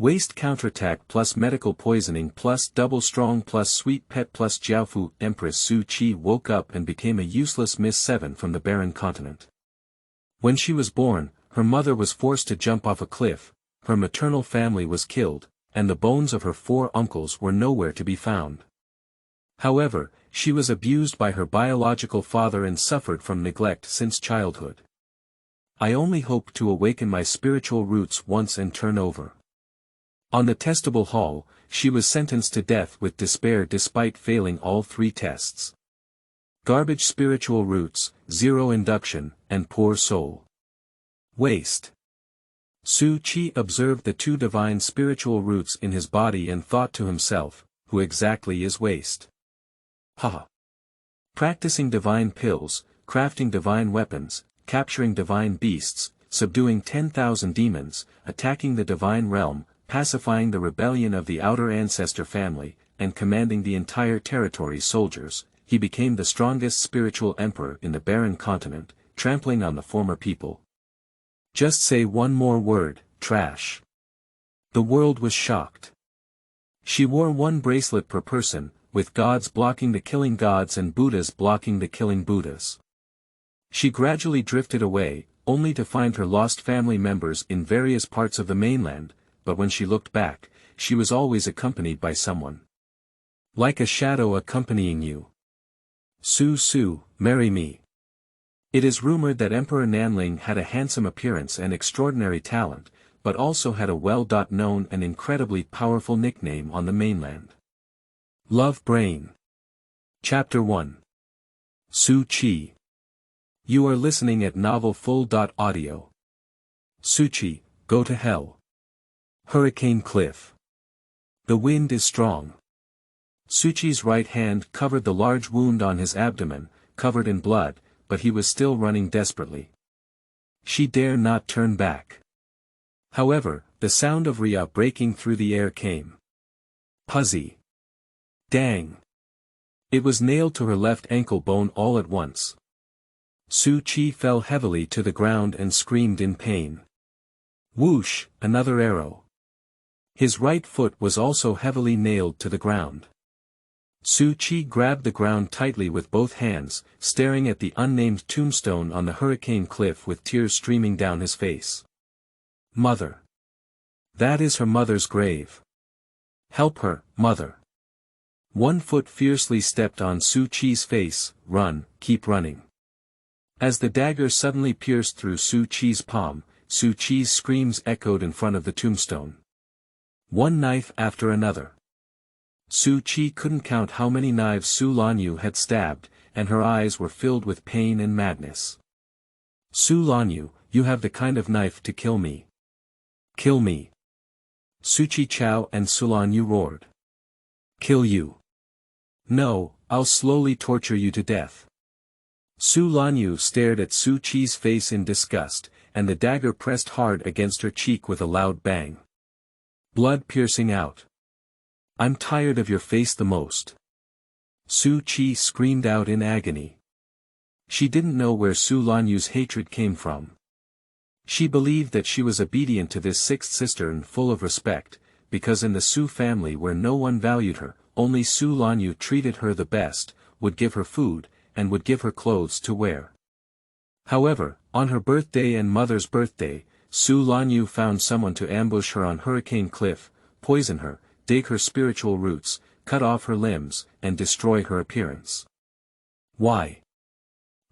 Waste Counterattack+Medical Poisoning+Double Strong+Sweet Pet+Jiaofu Empress Su Qi woke up and became a useless Miss 7 from the barren continent. When she was born, her mother was forced to jump off a cliff, her maternal family was killed, and the bones of her 4 uncles were nowhere to be found. However, she was abused by her biological father and suffered from neglect since childhood. I only hope to awaken my spiritual roots once and turn over. On the testable hall, she was sentenced to death with despair despite failing all 3 tests. Garbage spiritual roots, 0 induction, and poor soul. Waste. Su Qi observed the 2 divine spiritual roots in his body and thought to himself, who exactly is waste? Haha. Practicing divine pills, crafting divine weapons, capturing divine beasts, subduing 10,000 demons, attacking the divine realm, pacifying the rebellion of the Outer Ancestor family, and commanding the entire territory's soldiers, he became the strongest spiritual emperor in the barren continent, trampling on the former people. Just say one more word, trash. The world was shocked. She wore 1 bracelet per person, with gods blocking the killing gods and Buddhas blocking the killing Buddhas. She gradually drifted away, only to find her lost family members in various parts of the mainland, but when she looked back, she was always accompanied by someone. Like a shadow accompanying you. Su, marry me. It is rumored that Emperor Nanling had a handsome appearance and extraordinary talent, but also had a well-known and incredibly powerful nickname on the mainland. Love Brain. Chapter 1. Su Qi. You are listening at novelfull.audio. Su Qi, go to hell. Hurricane Cliff. The wind is strong. Su Qi's right hand covered the large wound on his abdomen, covered in blood, but he was still running desperately. She dare not turn back. However, the sound of Ria breaking through the air came. Puzzy. Dang. It was nailed to her left ankle bone all at once. Su Qi fell heavily to the ground and screamed in pain. Whoosh, another arrow. His right foot was also heavily nailed to the ground. Su Qi grabbed the ground tightly with both hands, staring at the unnamed tombstone on the hurricane cliff with tears streaming down his face. Mother. That is her mother's grave. Help her, mother. 1 foot fiercely stepped on Su Qi's face. Run, keep running. As the dagger suddenly pierced through Su Qi's palm, Su Qi's screams echoed in front of the tombstone. 1 knife after another. Su Qi couldn't count how many knives Su Lanyu had stabbed, and her eyes were filled with pain and madness. Su Lanyu, you have the kind of knife to kill me. Kill me. Su Qi Chao and Su Lanyu roared. Kill you. No, I'll slowly torture you to death. Su Lanyu stared at Su Qi's face in disgust, and the dagger pressed hard against her cheek with a loud bang. Blood piercing out. I'm tired of your face the most. Su Qi screamed out in agony. She didn't know where Su Lanyu's hatred came from. She believed that she was obedient to this 6th sister and full of respect, because in the Su family where no one valued her, only Su Lanyu treated her the best, would give her food, and would give her clothes to wear. However, on her birthday and mother's birthday, Su Lanyu found someone to ambush her on Hurricane Cliff, poison her, dig her spiritual roots, cut off her limbs, and destroy her appearance. Why?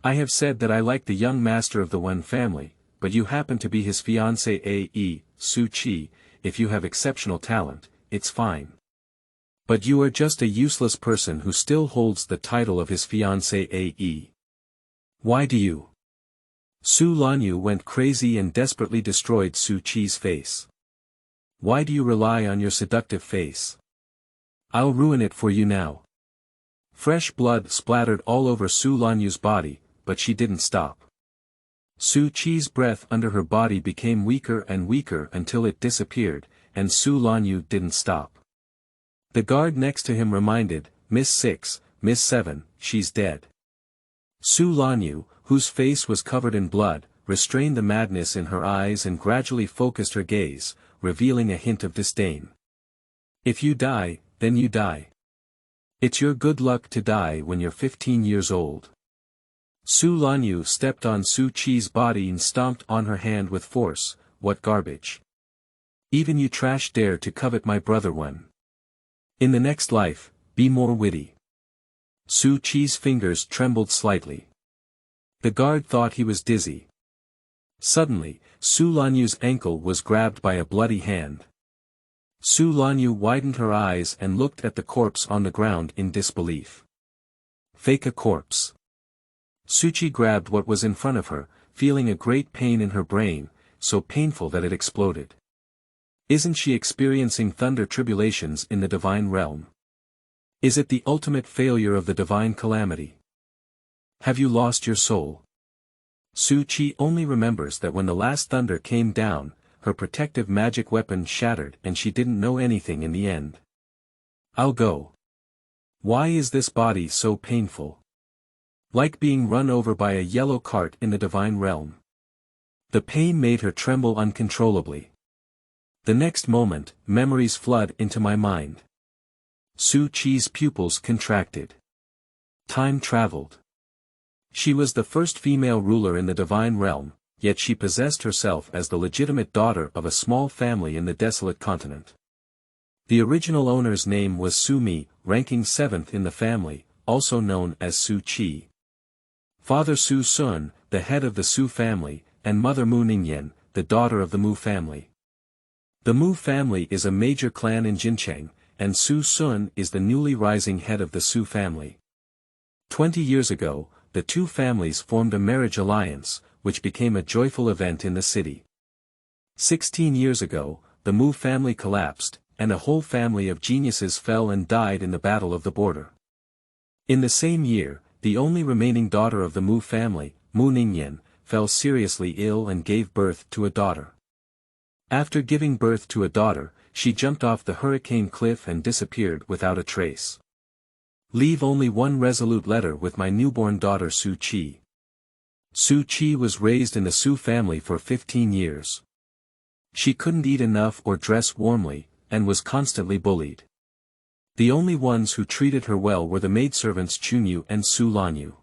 I have said that I like the young master of the Wen family, but you happen to be his fiancée, Su Qi. If you have exceptional talent, it's fine. But you are just a useless person who still holds the title of his fiancée. Why do you? Su Lanyu went crazy and desperately destroyed Su Qi's face. Why do you rely on your seductive face? I'll ruin it for you now. Fresh blood splattered all over Su Lanyu's body, but she didn't stop. Su Qi's breath under her body became weaker and weaker until it disappeared, and Su Lanyu didn't stop. The guard next to him reminded, Miss 6, Miss 7, she's dead. Su Lanyu, whose face was covered in blood, restrained the madness in her eyes and gradually focused her gaze, revealing a hint of disdain. If you die, then you die. It's your good luck to die when you're 15 years old. Su Lanyu stepped on Su Qi's body and stomped on her hand with force. What garbage. Even you trash dare to covet my brother Wen. In the next life, be more witty. Su Qi's fingers trembled slightly. The guard thought he was dizzy. Suddenly, Su Lanyu's ankle was grabbed by a bloody hand. Su Lanyu widened her eyes and looked at the corpse on the ground in disbelief. Fake a corpse. Su Qi grabbed what was in front of her, feeling a great pain in her brain, so painful that it exploded. Isn't she experiencing thunder tribulations in the divine realm? Is it the ultimate failure of the divine calamity? Have you lost your soul? Su Qi only remembers that when the last thunder came down, her protective magic weapon shattered and she didn't know anything in the end. I'll go. Why is this body so painful? Like being run over by a yellow cart in the divine realm. The pain made her tremble uncontrollably. The next moment, memories flood into my mind. Su Qi's pupils contracted. Time traveled. She was the first female ruler in the divine realm, yet she possessed herself as the legitimate daughter of a small family in the desolate continent. The original owner's name was Su Mi, ranking 7th in the family, also known as Su Qi. Father Su Xun, the head of the Su family, and mother Mu Ningyan, the daughter of the Mu family. The Mu family is a major clan in Jincheng, and Su Xun is the newly rising head of the Su family. 20 years ago, the two families formed a marriage alliance, which became a joyful event in the city. 16 years ago, the Mu family collapsed, and a whole family of geniuses fell and died in the Battle of the Border. In the same year, the only remaining daughter of the Mu family, Mu Ningyan, fell seriously ill and gave birth to a daughter. After giving birth to a daughter, she jumped off the hurricane cliff and disappeared without a trace. Leave only one resolute letter with my newborn daughter Su Qi. Su Qi was raised in the Su family for 15 years. She couldn't eat enough or dress warmly, and was constantly bullied. The only ones who treated her well were the maidservants Chunyu and Su Lanyu.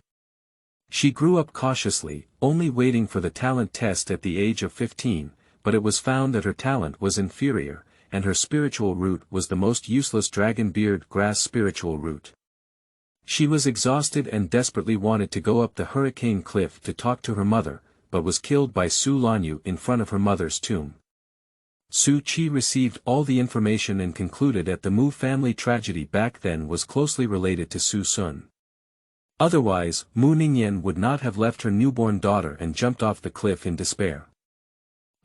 She grew up cautiously, only waiting for the talent test at the age of 15, but it was found that her talent was inferior, and her spiritual root was the most useless dragon beard grass spiritual root. She was exhausted and desperately wanted to go up the hurricane cliff to talk to her mother, but was killed by Su Lanyu in front of her mother's tomb. Su Qi received all the information and concluded that the Mu family tragedy back then was closely related to Su Xun. Otherwise, Mu Ningyan would not have left her newborn daughter and jumped off the cliff in despair.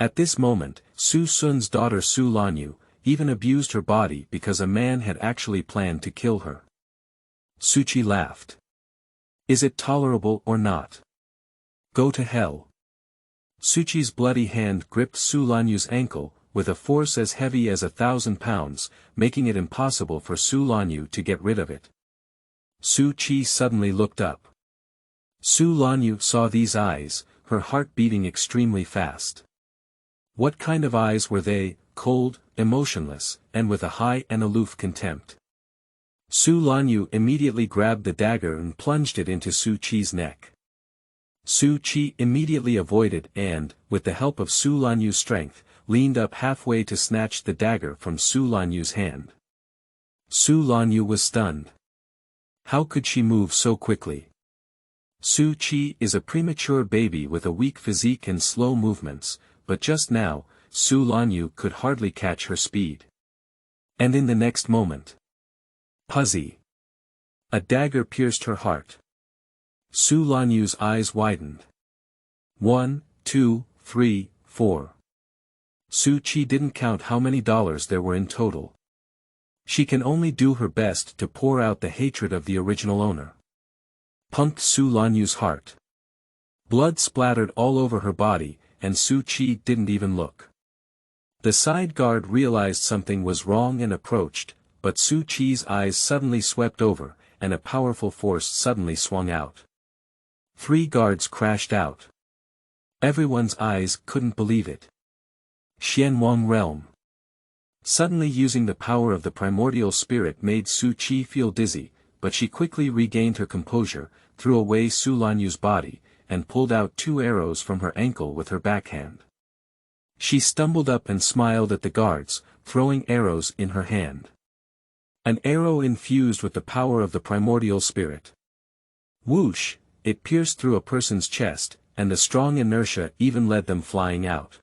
At this moment, Su Xun's daughter Su Lanyu even abused her body because a man had actually planned to kill her. Su Qi laughed. Is it tolerable or not? Go to hell. Su Qi's bloody hand gripped Su Lanyu's ankle, with a force as heavy as 1,000 pounds, making it impossible for Su Lanyu to get rid of it. Su Qi suddenly looked up. Su Lanyu saw these eyes, her heart beating extremely fast. What kind of eyes were they? Cold, emotionless, and with a high and aloof contempt. Su Lanyu immediately grabbed the dagger and plunged it into Su Qi's neck. Su Qi immediately avoided and, with the help of Su Lanyu's strength, leaned up halfway to snatch the dagger from Su Lanyu's hand. Su Lanyu was stunned. How could she move so quickly? Su Qi is a premature baby with a weak physique and slow movements, but just now, Su Lanyu could hardly catch her speed. And in the next moment, Puzzy! A dagger pierced her heart. Su Lanyu's eyes widened. 1, 2, 3, 4. Su Qi didn't count how many dollars there were in total. She can only do her best to pour out the hatred of the original owner. Punked Su Lanyu's heart. Blood splattered all over her body, and Su Qi didn't even look. The side guard realized something was wrong and approached, but Su Qi's eyes suddenly swept over, and a powerful force suddenly swung out. 3 guards crashed out. Everyone's eyes couldn't believe it. Xianhuan realm. Suddenly using the power of the primordial spirit made Su Qi feel dizzy, but she quickly regained her composure, threw away Su Lanyu's body, and pulled out 2 arrows from her ankle with her backhand. She stumbled up and smiled at the guards, throwing arrows in her hand. An arrow infused with the power of the primordial spirit. Whoosh! It pierced through a person's chest, and the strong inertia even led them flying out.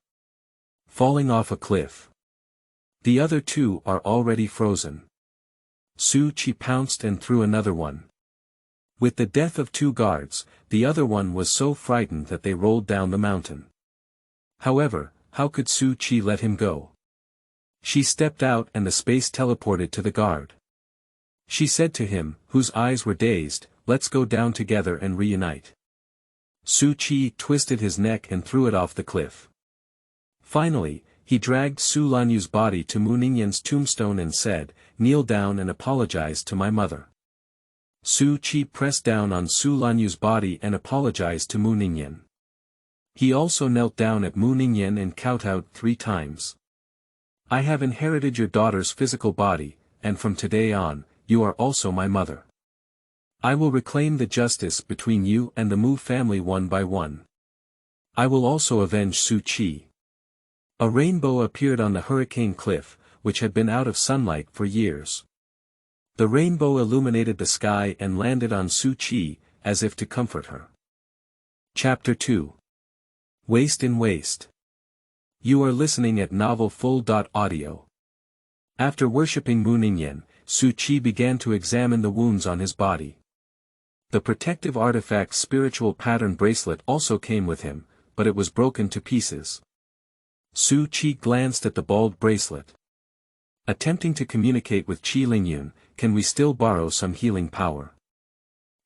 Falling off a cliff. The other 2 are already frozen. Su Qi pounced and threw another one. With the death of 2 guards, the other one was so frightened that they rolled down the mountain. However, how could Su Qi let him go? She stepped out and the space teleported to the guard. She said to him, whose eyes were dazed, "Let's go down together and reunite." Su Qi twisted his neck and threw it off the cliff. Finally, he dragged Su Lanyu's body to Mu Ningyan's tombstone and said, "Kneel down and apologize to my mother." Su Qi pressed down on Su Lanyu's body and apologized to Mu Ningyan. He also knelt down at Mu Ningyan and kowtowed 3 times. "I have inherited your daughter's physical body, and from today on, you are also my mother. I will reclaim the justice between you and the Mu family one by one. I will also avenge Su Qi." A rainbow appeared on the hurricane cliff, which had been out of sunlight for years. The rainbow illuminated the sky and landed on Su Qi, as if to comfort her. Chapter 2. Waste in Waste. You are listening at novelfull.audio. After worshipping Mu Ningyan, Su Qi began to examine the wounds on his body. The protective artifact spiritual pattern bracelet also came with him, but it was broken to pieces. Su Qi glanced at the bald bracelet. Attempting to communicate with Qi Lingyun, "Can we still borrow some healing power?"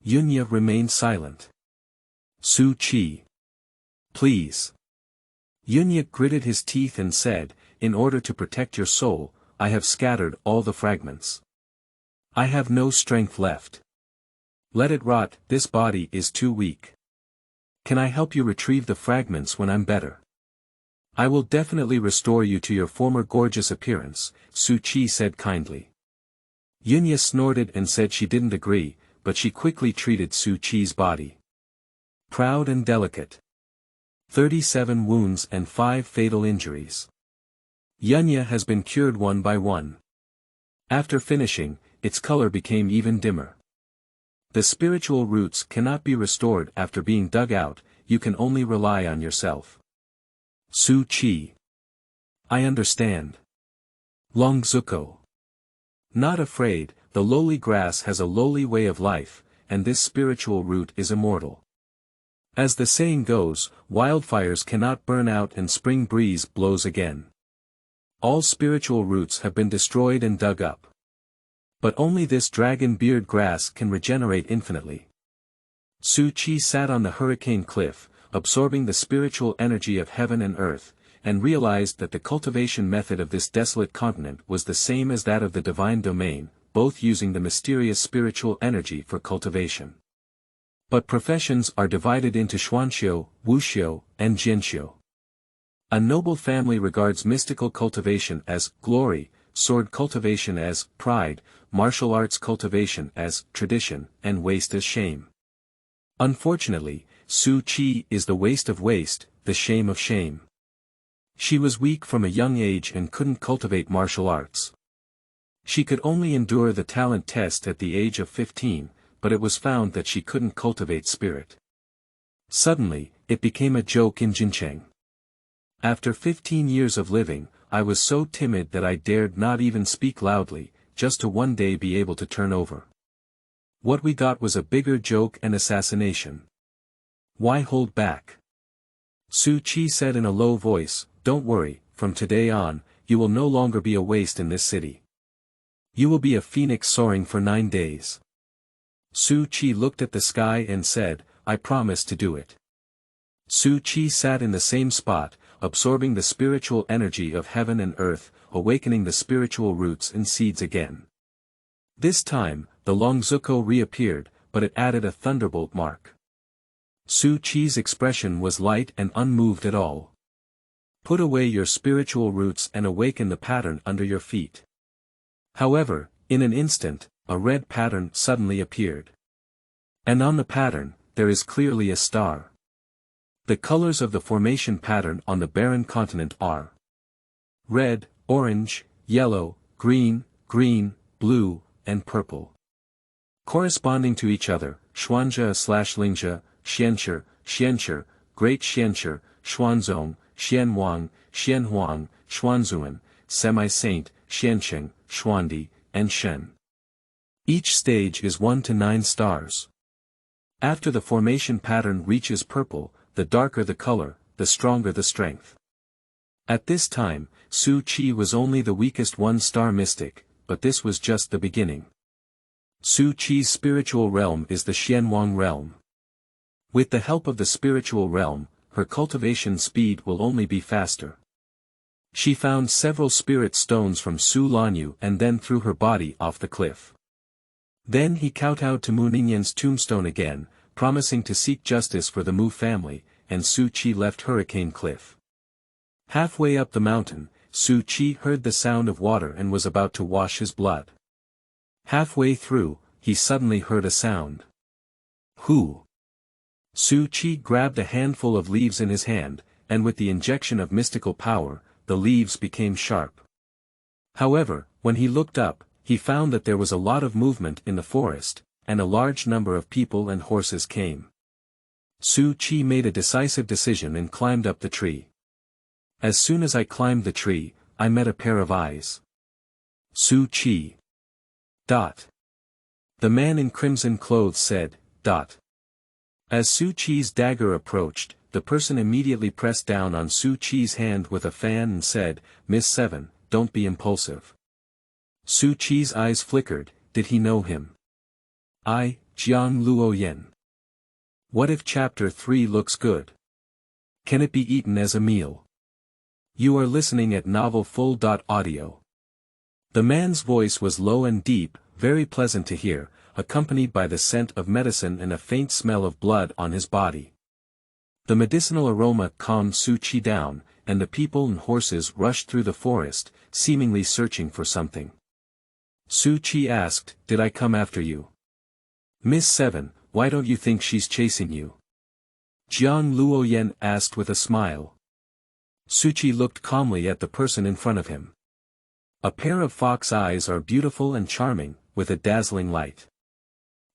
Yunya remained silent. Su Qi. "Please." Yunya gritted his teeth and said, "In order to protect your soul, I have scattered all the fragments. I have no strength left. Let it rot, this body is too weak. Can I help you retrieve the fragments when I'm better? I will definitely restore you to your former gorgeous appearance," Su Qi said kindly. Yunya snorted and said she didn't agree, but she quickly treated Su Qi's body. Proud and delicate. 37 wounds and 5 fatal injuries. Yunya has been cured one by one. After finishing, its color became even dimmer. The spiritual roots cannot be restored after being dug out, you can only rely on yourself. Su Qi. I understand. Longzuko. Not afraid, the lowly grass has a lowly way of life, and this spiritual root is immortal. As the saying goes, wildfires cannot burn out and spring breeze blows again. All spiritual roots have been destroyed and dug up. But only this dragon beard grass can regenerate infinitely. Su Qi sat on the hurricane cliff, absorbing the spiritual energy of heaven and earth, and realized that the cultivation method of this desolate continent was the same as that of the divine domain, both using the mysterious spiritual energy for cultivation. But professions are divided into Xuanxiu, Wuxiu, and Jianxiu. A noble family regards mystical cultivation as glory, sword cultivation as pride, martial arts cultivation as tradition, and waste as shame. Unfortunately, Su Qi is the waste of waste, the shame of shame. She was weak from a young age and couldn't cultivate martial arts. She could only endure the talent test at the age of 15, but it was found that she couldn't cultivate spirit. Suddenly, it became a joke in Jincheng. After 15 years of living, I was so timid that I dared not even speak loudly, just to one day be able to turn over. What we got was a bigger joke and assassination. Why hold back? Su Qi said in a low voice, "Don't worry, from today on, you will no longer be a waste in this city. You will be a phoenix soaring for 9 days." Su Qi looked at the sky and said, "I promise to do it." Su Qi sat in the same spot, absorbing the spiritual energy of heaven and earth, awakening the spiritual roots and seeds again. This time, the Longzuko reappeared, but it added a thunderbolt mark. Su Qi's expression was light and unmoved at all. Put away your spiritual roots and awaken the pattern under your feet. However, in an instant, a red pattern suddenly appeared. And on the pattern, there is clearly a star. The colors of the formation pattern on the barren continent are red, orange, yellow, green, blue, and purple. Corresponding to each other, Xuanxia/Linxia, Xianxia, Great Xianxia, Xuanzong, Xianhuan, Xuanhuan, Semi-Saint, Xianxia, Xuandi, and Shen. Each stage is 1 to 9 stars. After the formation pattern reaches purple, the darker the color, the stronger the strength. At this time, Su Xun was only the weakest 1-star mystic, but this was just the beginning. Su Xun's spiritual realm is the Xianhuan realm. With the help of the spiritual realm, her cultivation speed will only be faster. She found several spirit stones from Su Lanyu and then threw her body off the cliff. Then he kowtowed to Mu Ningyan's tombstone again, promising to seek justice for the Mu family, and Su Xun left Hurricane Cliff. Halfway up the mountain, Su Xun heard the sound of water and was about to wash his blood. Halfway through, he suddenly heard a sound. Who? Su Xun grabbed a handful of leaves in his hand, and with the injection of mystical power, the leaves became sharp. However, when he looked up, he found that there was a lot of movement in the forest, and a large number of people and horses came. Su Xun made a decisive decision and climbed up the tree. As soon as I climbed the tree, I met a pair of eyes. Su Xun. The man in crimson clothes said. As Su Xun's dagger approached, the person immediately pressed down on Su Xun's hand with a fan and said, Miss 7, don't be impulsive. Su Xun's eyes flickered. Did he know him? I, Jiang Luoyan. What if Chapter 3 looks good? Can it be eaten as a meal? You are listening at novelfull.audio. The man's voice was low and deep, very pleasant to hear, accompanied by the scent of medicine and a faint smell of blood on his body. The medicinal aroma calmed Su Xun down, and the people and horses rushed through the forest, seemingly searching for something. Su Xun asked, Did I come after you? Miss 7, why don't you think she's chasing you? Jiang Luoyan asked with a smile. Su Xun looked calmly at the person in front of him. A pair of fox eyes are beautiful and charming, with a dazzling light.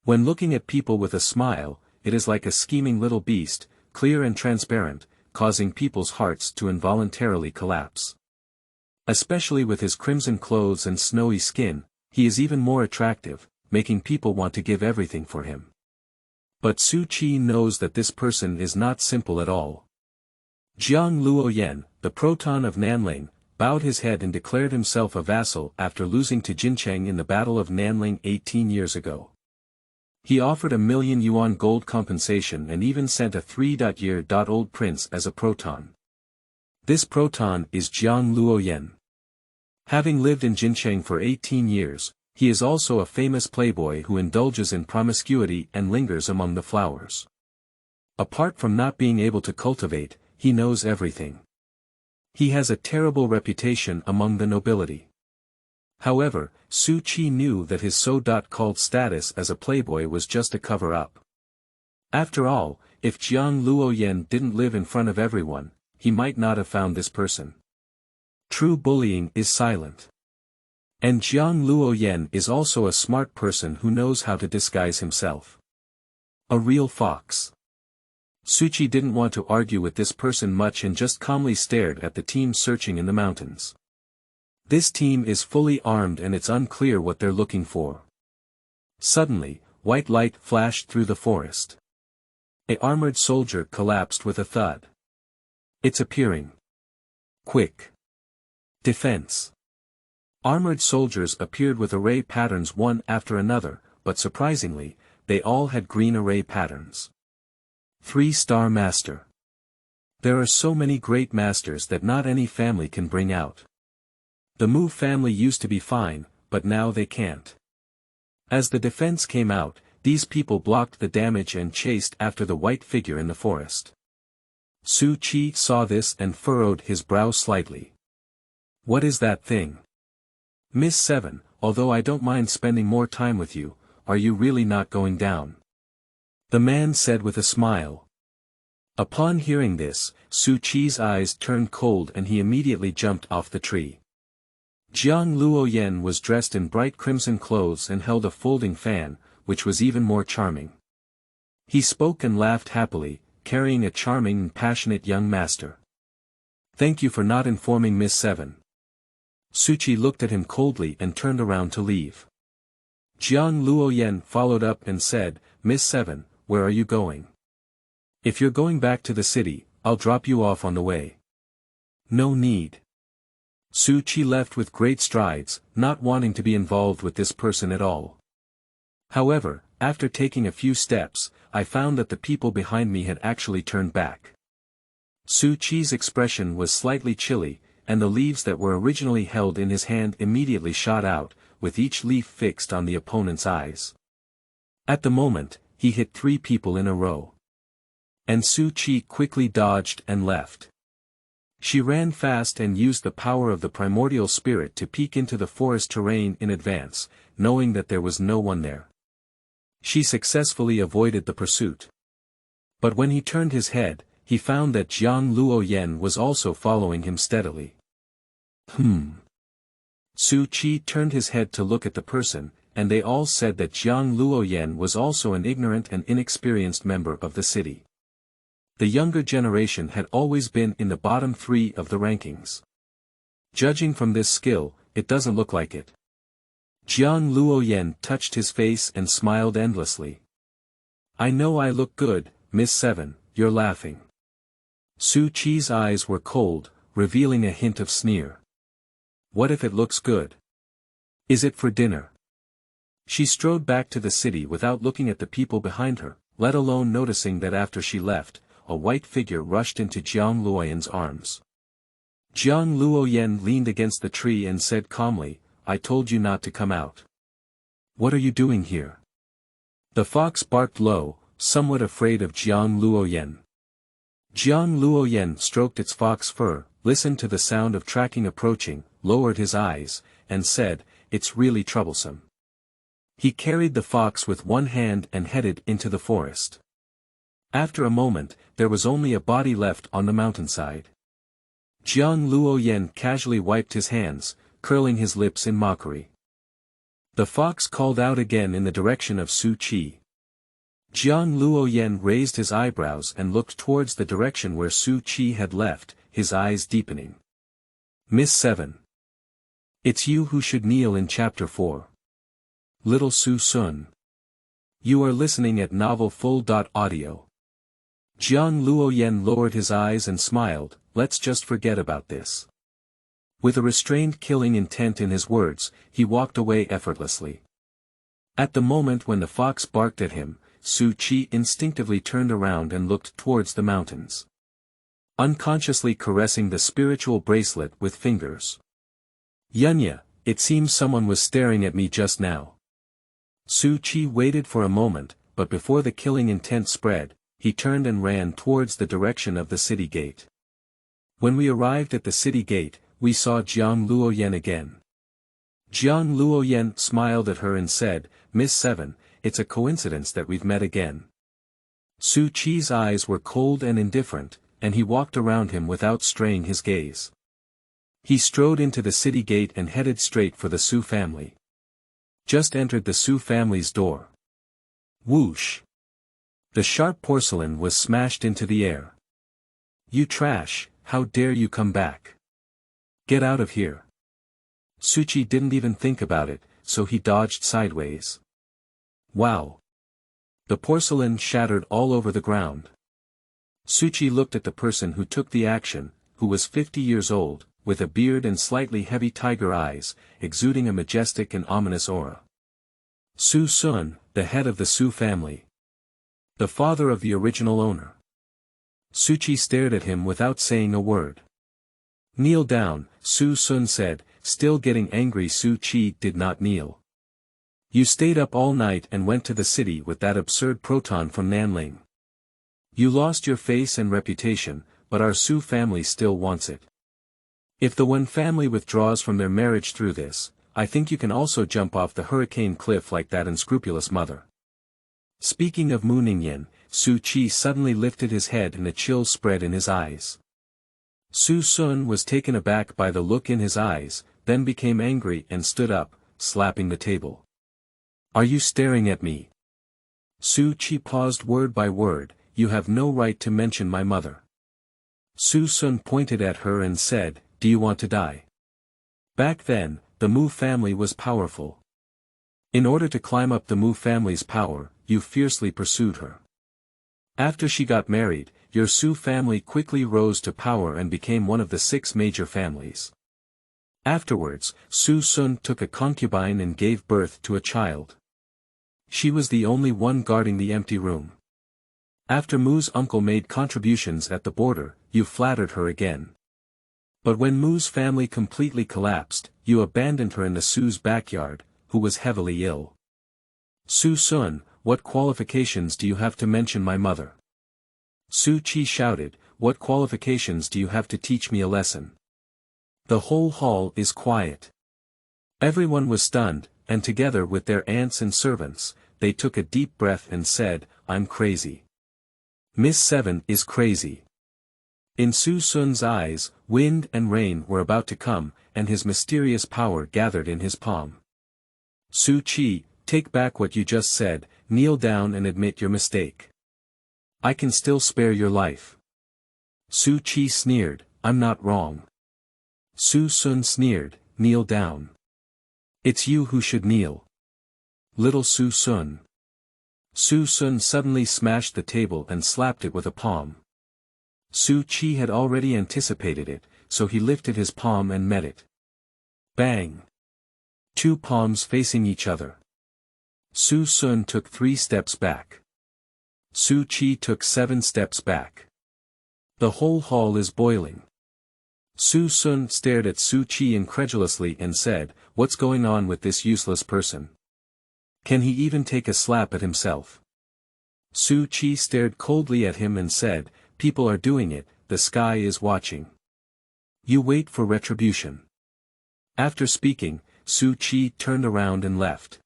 When looking at people with a smile, it is like a scheming little beast, clear and transparent, causing people's hearts to involuntarily collapse. Especially with his crimson clothes and snowy skin, he is even more attractive, making people want to give everything for him. But Su Xun knows that this person is not simple at all. Jiang Luoyan, the proton of Nanling, bowed his head and declared himself a vassal after losing to Jincheng in the Battle of Nanling 18 years ago. He offered 1,000,000 yuan gold compensation and even sent a 3-year-old prince as a proton. This proton is Jiang Luoyan. Having lived in Jincheng for 18 years, he is also a famous playboy who indulges in promiscuity and lingers among the flowers. Apart from not being able to cultivate, he knows everything. He has a terrible reputation among the nobility. However, Su Xun knew that his so-called status as a playboy was just a cover-up. After all, if Jiang Luoyan didn't live in front of everyone, he might not have found this person. True bullying is silent. And Jiang Luoyan is also a smart person who knows how to disguise himself. A real fox. Su Xun didn't want to argue with this person much and just calmly stared at the team searching in the mountains. This team is fully armed and it's unclear what they're looking for. Suddenly, white light flashed through the forest. A armored soldier collapsed with a thud. It's appearing. Quick. Defense. Armored soldiers appeared with array patterns one after another, but surprisingly, they all had green array patterns. 3-star master. There are so many great masters that not any family can bring out. The Mu family used to be fine, but now they can't. As the defense came out, these people blocked the damage and chased after the white figure in the forest. Su Qi saw this and furrowed his brow slightly. What is that thing? Miss 7, although I don't mind spending more time with you, are you really not going down? The man said with a smile. Upon hearing this, Su Qi's eyes turned cold and he immediately jumped off the tree. Jiang Luoyan was dressed in bright crimson clothes and held a folding fan, which was even more charming. He spoke and laughed happily, carrying a charming and passionate young master. Thank you for not informing Miss 7. Su Qi looked at him coldly and turned around to leave. Jiang Luoyan followed up and said, Miss 7, where are you going? If you're going back to the city, I'll drop you off on the way. No need. Su Qi left with great strides, not wanting to be involved with this person at all. However, after taking a few steps, I found that the people behind me had actually turned back. Su Qi's expression was slightly chilly, and the leaves that were originally held in his hand immediately shot out, with each leaf fixed on the opponent's eyes. At the moment, he hit 3 people in a row. And Su Qi quickly dodged and left. She ran fast and used the power of the primordial spirit to peek into the forest terrain in advance, knowing that there was no one there. She successfully avoided the pursuit. But when he turned his head, he found that Jiang Luoyan was also following him steadily. Su Qi turned his head to look at the person, and they all said that Jiang Luoyan was also an ignorant and inexperienced member of the city. The younger generation had always been in the bottom 3 of the rankings. Judging from this skill, it doesn't look like it. Jiang Luoyan touched his face and smiled endlessly. I know I look good, Miss 7, you're laughing. Su Qi's eyes were cold, revealing a hint of sneer. What if it looks good? Is it for dinner? She strode back to the city without looking at the people behind her, let alone noticing that after she left, a white figure rushed into Jiang Luoyan's arms. Jiang Luoyan leaned against the tree and said calmly, I told you not to come out. What are you doing here? The fox barked low, somewhat afraid of Jiang Luoyan. Jiang Luoyan stroked its fox fur, listened to the sound of tracking approaching, lowered his eyes, and said, it's really troublesome. He carried the fox with one hand and headed into the forest. After a moment, there was only a body left on the mountainside. Jiang Luoyan casually wiped his hands, curling his lips in mockery. The fox called out again in the direction of Su Qi. Jiang Luoyan raised his eyebrows and looked towards the direction where Su Qi had left, his eyes deepening. Miss 7. It's you who should kneel in chapter 4. Little Su Xun. You are listening at novelfull.audio. Jiang Luoyan lowered his eyes and smiled, let's just forget about this. With a restrained killing intent in his words, he walked away effortlessly. At the moment when the fox barked at him, Su Qi instinctively turned around and looked towards the mountains. Unconsciously caressing the spiritual bracelet with fingers. Xianxia, it seems someone was staring at me just now. Su Qi waited for a moment, but before the killing intent spread, he turned and ran towards the direction of the city gate. When we arrived at the city gate, we saw Jiang Luoyan again. Jiang Luoyan smiled at her and said, Miss 7, it's a coincidence that we've met again. Su Qi's eyes were cold and indifferent, and he walked around him without straying his gaze. He strode into the city gate and headed straight for the Su family. Just entered the Su family's door. Whoosh! The sharp porcelain was smashed into the air. You trash, how dare you come back? Get out of here. Su Qi didn't even think about it, so he dodged sideways. Wow! The porcelain shattered all over the ground. Su Qi looked at the person who took the action, who was 50 years old, with a beard and slightly heavy tiger eyes, exuding a majestic and ominous aura. Su Xun, the head of the Su family. The father of the original owner. Su Qi stared at him without saying a word. Kneel down, Su Xun said, still getting angry. Su Qi did not kneel. You stayed up all night and went to the city with that absurd proton from Nanling. You lost your face and reputation, but our Su family still wants it. If the Wen family withdraws from their marriage through this, I think you can also jump off the hurricane cliff like that unscrupulous mother. Speaking of Mu Ningyan, Su Qi suddenly lifted his head and a chill spread in his eyes. Su Xun was taken aback by the look in his eyes, then became angry and stood up, slapping the table. Are you staring at me? Su Qi paused word by word, you have no right to mention my mother. Su Xun pointed at her and said, do you want to die? Back then, the Mu family was powerful. In order to climb up the Mu family's power, you fiercely pursued her. After she got married, your Su family quickly rose to power and became one of the 6 major families. Afterwards, Su Xun took a concubine and gave birth to a child. She was the only one guarding the empty room. After Mu's uncle made contributions at the border, you flattered her again. But when Mu's family completely collapsed, you abandoned her in the Su's backyard, who was heavily ill. Su Xun, what qualifications do you have to mention my mother? Su Qi shouted, what qualifications do you have to teach me a lesson? The whole hall is quiet. Everyone was stunned, and together with their aunts and servants, they took a deep breath and said, I'm crazy. Miss Seven is crazy. In Su Xun's eyes, wind and rain were about to come, and his mysterious power gathered in his palm. Su Qi, take back what you just said, kneel down and admit your mistake. I can still spare your life. Su Qi sneered, I'm not wrong. Su Xun sneered, kneel down. It's you who should kneel. Little Su Xun. Su Xun suddenly smashed the table and slapped it with a palm. Su Qi had already anticipated it, so he lifted his palm and met it. Bang! 2 palms facing each other. Su Xun took 3 steps back. Su Qi took 7 steps back. The whole hall is boiling. Su Xun stared at Su Qi incredulously and said, what's going on with this useless person? Can he even take a slap at himself? Su Qi stared coldly at him and said, people are doing it, the sky is watching. You wait for retribution. After speaking, Su Qi turned around and left.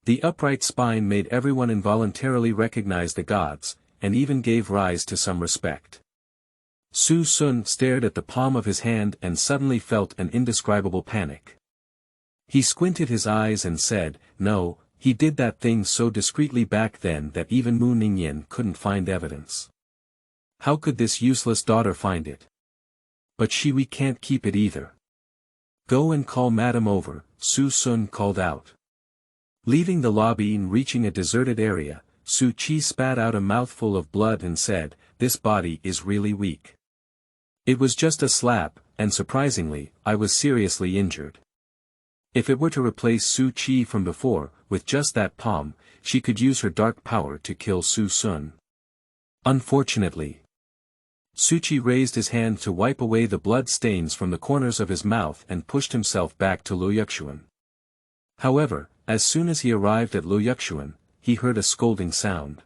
The upright spine made everyone involuntarily recognize the gods, and even gave rise to some respect. Su Xun stared at the palm of his hand and suddenly felt an indescribable panic. He squinted his eyes and said, no, he did that thing so discreetly back then that even Mu Ningyan couldn't find evidence. How could this useless daughter find it? But we can't keep it either. Go and call Madam over, Su Xun called out. Leaving the lobby and reaching a deserted area, Su Qi spat out a mouthful of blood and said, this body is really weak. It was just a slap, and surprisingly, I was seriously injured. If it were to replace Su Qi from before, with just that palm, she could use her dark power to kill Su Xun. Unfortunately. Su Qi raised his hand to wipe away the blood stains from the corners of his mouth and pushed himself back to Xuanhuan. However, as soon as he arrived at Xuanhuan, he heard a scolding sound.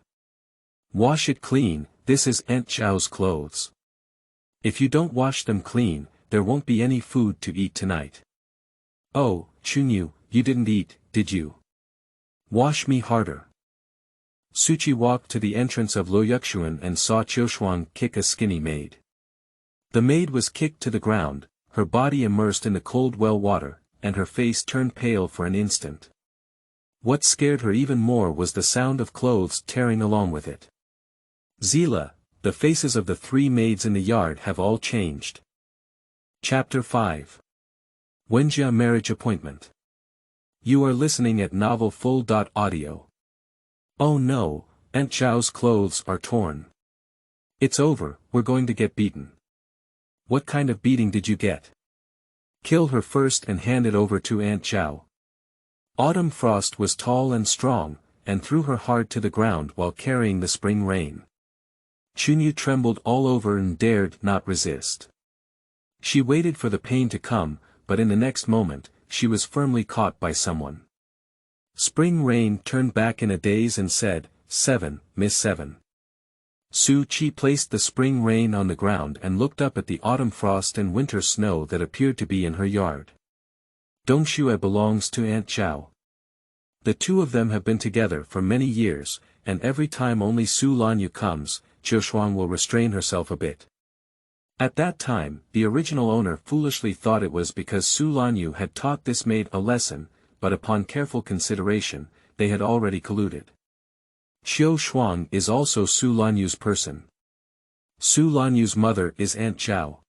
Wash it clean, this is Aunt Zhao's clothes. If you don't wash them clean, there won't be any food to eat tonight. Oh, Chunyu, you didn't eat, did you? Wash me harder. Su Qi walked to the entrance of Xuanhuan and saw Xuanhuan kick a skinny maid. The maid was kicked to the ground, her body immersed in the cold well water, and her face turned pale for an instant. What scared her even more was the sound of clothes tearing along with it. Zila, the faces of the 3 maids in the yard have all changed. Chapter 5. Wenjia Marriage Appointment. You are listening at novelfull.audio. Oh no, Aunt Zhao's clothes are torn. It's over, we're going to get beaten. What kind of beating did you get? Kill her first and hand it over to Aunt Zhao. Autumn Frost was tall and strong, and threw her hard to the ground while carrying the spring rain. Chunyu trembled all over and dared not resist. She waited for the pain to come, but in the next moment, she was firmly caught by someone. Spring Rain turned back in a daze and said, 7, Miss 7. Su Qi placed the spring rain on the ground and looked up at the autumn frost and winter snow that appeared to be in her yard. Dongxue belongs to Aunt Zhao. The two of them have been together for many years, and every time only Su Lanyu comes, Xuanhuan will restrain herself a bit. At that time, the original owner foolishly thought it was because Su Lanyu had taught this maid a lesson, but upon careful consideration, they had already colluded. Xuanhuan is also Su Lanyu's person. Su Lanyu's mother is Aunt Zhao.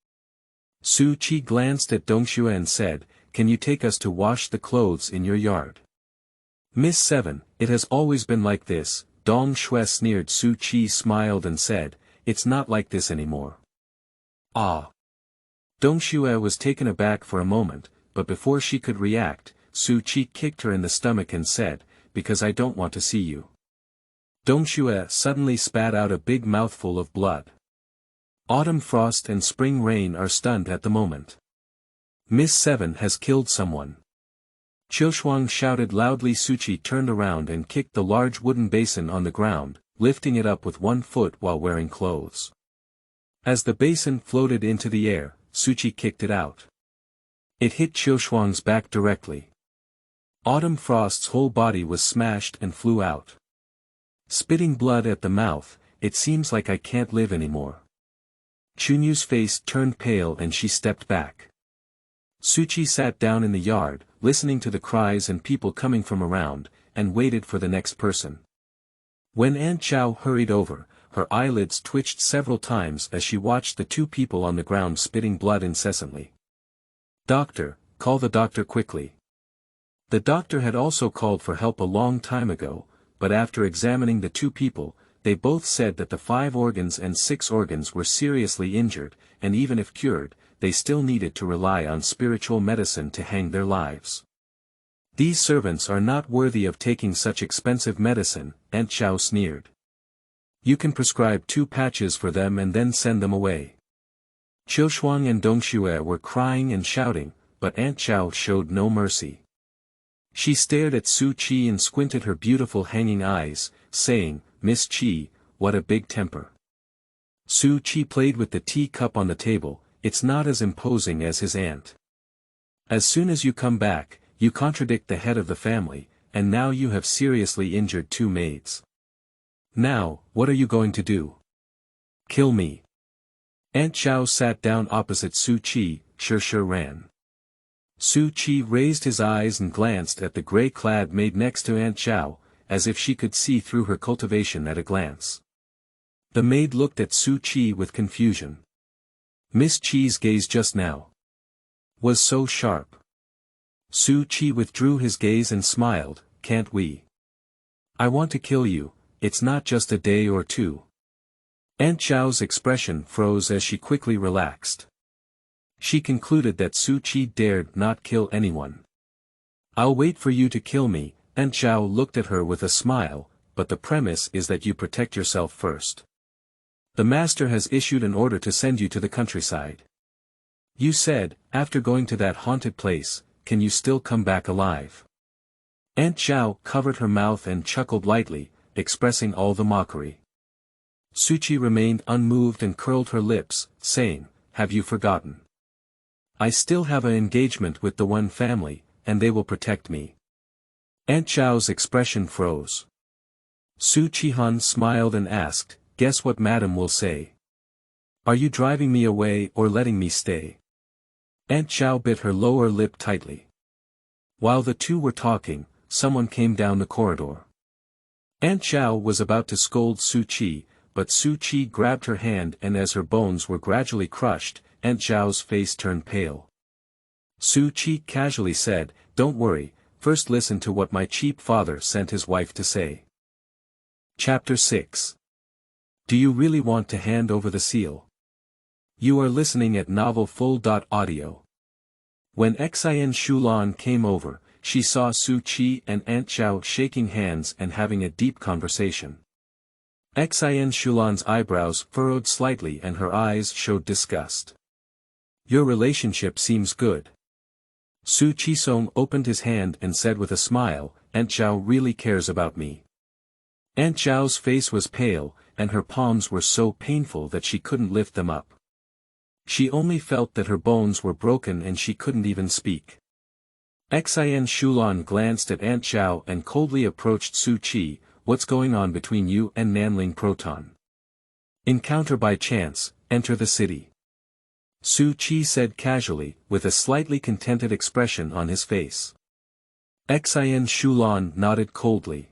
Su Qi glanced at Dongxue and said, "Can you take us to wash the clothes in your yard?" Miss 7, it has always been like this. Dongxue sneered. Su Qi smiled and said, "It's not like this anymore." Ah! Dongxue was taken aback for a moment, but before she could react, Su Qi kicked her in the stomach and said, "Because I don't want to see you." Dongxue suddenly spat out a big mouthful of blood. Autumn frost and spring rain are stunned at the moment. Miss 7 has killed someone. Xuanhuan shouted loudly. Su Qi turned around and kicked the large wooden basin on the ground, lifting it up with one foot while wearing clothes. As the basin floated into the air, Su Qi kicked it out. It hit Xuanhuan's back directly. Autumn Frost's whole body was smashed and flew out. Spitting blood at the mouth, "It seems like I can't live anymore." Xuanyu's face turned pale and she stepped back. Su Qi sat down in the yard, listening to the cries and people coming from around, and waited for the next person. When Aunt Zhao hurried over, her eyelids twitched several times as she watched the two people on the ground spitting blood incessantly. "Doctor, call the doctor quickly." The doctor had also called for help a long time ago, but after examining the two people, they both said that the 5 organs and 6 organs were seriously injured, and even if cured, they still needed to rely on spiritual medicine to hang their lives. "These servants are not worthy of taking such expensive medicine," Aunt Zhao sneered. "You can prescribe 2 patches for them and then send them away." Xuanhuan and Dongxue were crying and shouting, but Aunt Zhao showed no mercy. She stared at Su Qi and squinted her beautiful hanging eyes, saying, "Miss Qi, what a big temper." Su Qi played with the tea cup on the table. "It's not as imposing as his aunt. As soon as you come back, you contradict the head of the family, and now you have seriously injured 2 maids. Now, what are you going to do? Kill me?" Aunt Zhao sat down opposite Su Qi. Ran. Su Qi raised his eyes and glanced at the gray-clad maid next to Aunt Zhao, as if she could see through her cultivation at a glance. The maid looked at Su Qi with confusion. Miss Qi's gaze just now was so sharp. Su Qi withdrew his gaze and smiled. "Can't we? I want to kill you, it's not just a day or 2. Aunt Zhao's expression froze as she quickly relaxed. She concluded that Su Qi dared not kill anyone. "I'll wait for you to kill me," Aunt Zhao looked at her with a smile, "but the premise is that you protect yourself first. The master has issued an order to send you to the countryside. You said, after going to that haunted place, can you still come back alive?" Aunt Zhao covered her mouth and chuckled lightly, expressing all the mockery. Su Qi remained unmoved and curled her lips, saying, "Have you forgotten? I still have an engagement with the Wen family, and they will protect me." Aunt Zhao's expression froze. Su Qihan smiled and asked, "Guess what Madam will say? Are you driving me away or letting me stay?" Aunt Zhao bit her lower lip tightly. While the two were talking, someone came down the corridor. Aunt Zhao was about to scold Su Qi, but Su Qi grabbed her hand, and as her bones were gradually crushed, Aunt Zhao's face turned pale. Su Qi casually said, "Don't worry, first listen to what my cheap father sent his wife to say." Chapter 6. Do you really want to hand over the seal? You are listening at novelfull.audio. When Xian Shulan came over, she saw Su Qi and Aunt Zhao shaking hands and having a deep conversation. Xian Shulan's eyebrows furrowed slightly and her eyes showed disgust. "Your relationship seems good." Su Qisong opened his hand and said with a smile, "Aunt Zhao really cares about me." Aunt Zhao's face was pale, and her palms were so painful that she couldn't lift them up. She only felt that her bones were broken and she couldn't even speak. Xuanhuan glanced at Aunt Zhao and coldly approached Su Qi. What's going on between you and Nanling Proton? Encounter by chance, enter the city. Su Qi said casually, with a slightly contented expression on his face. Xuanhuan nodded coldly.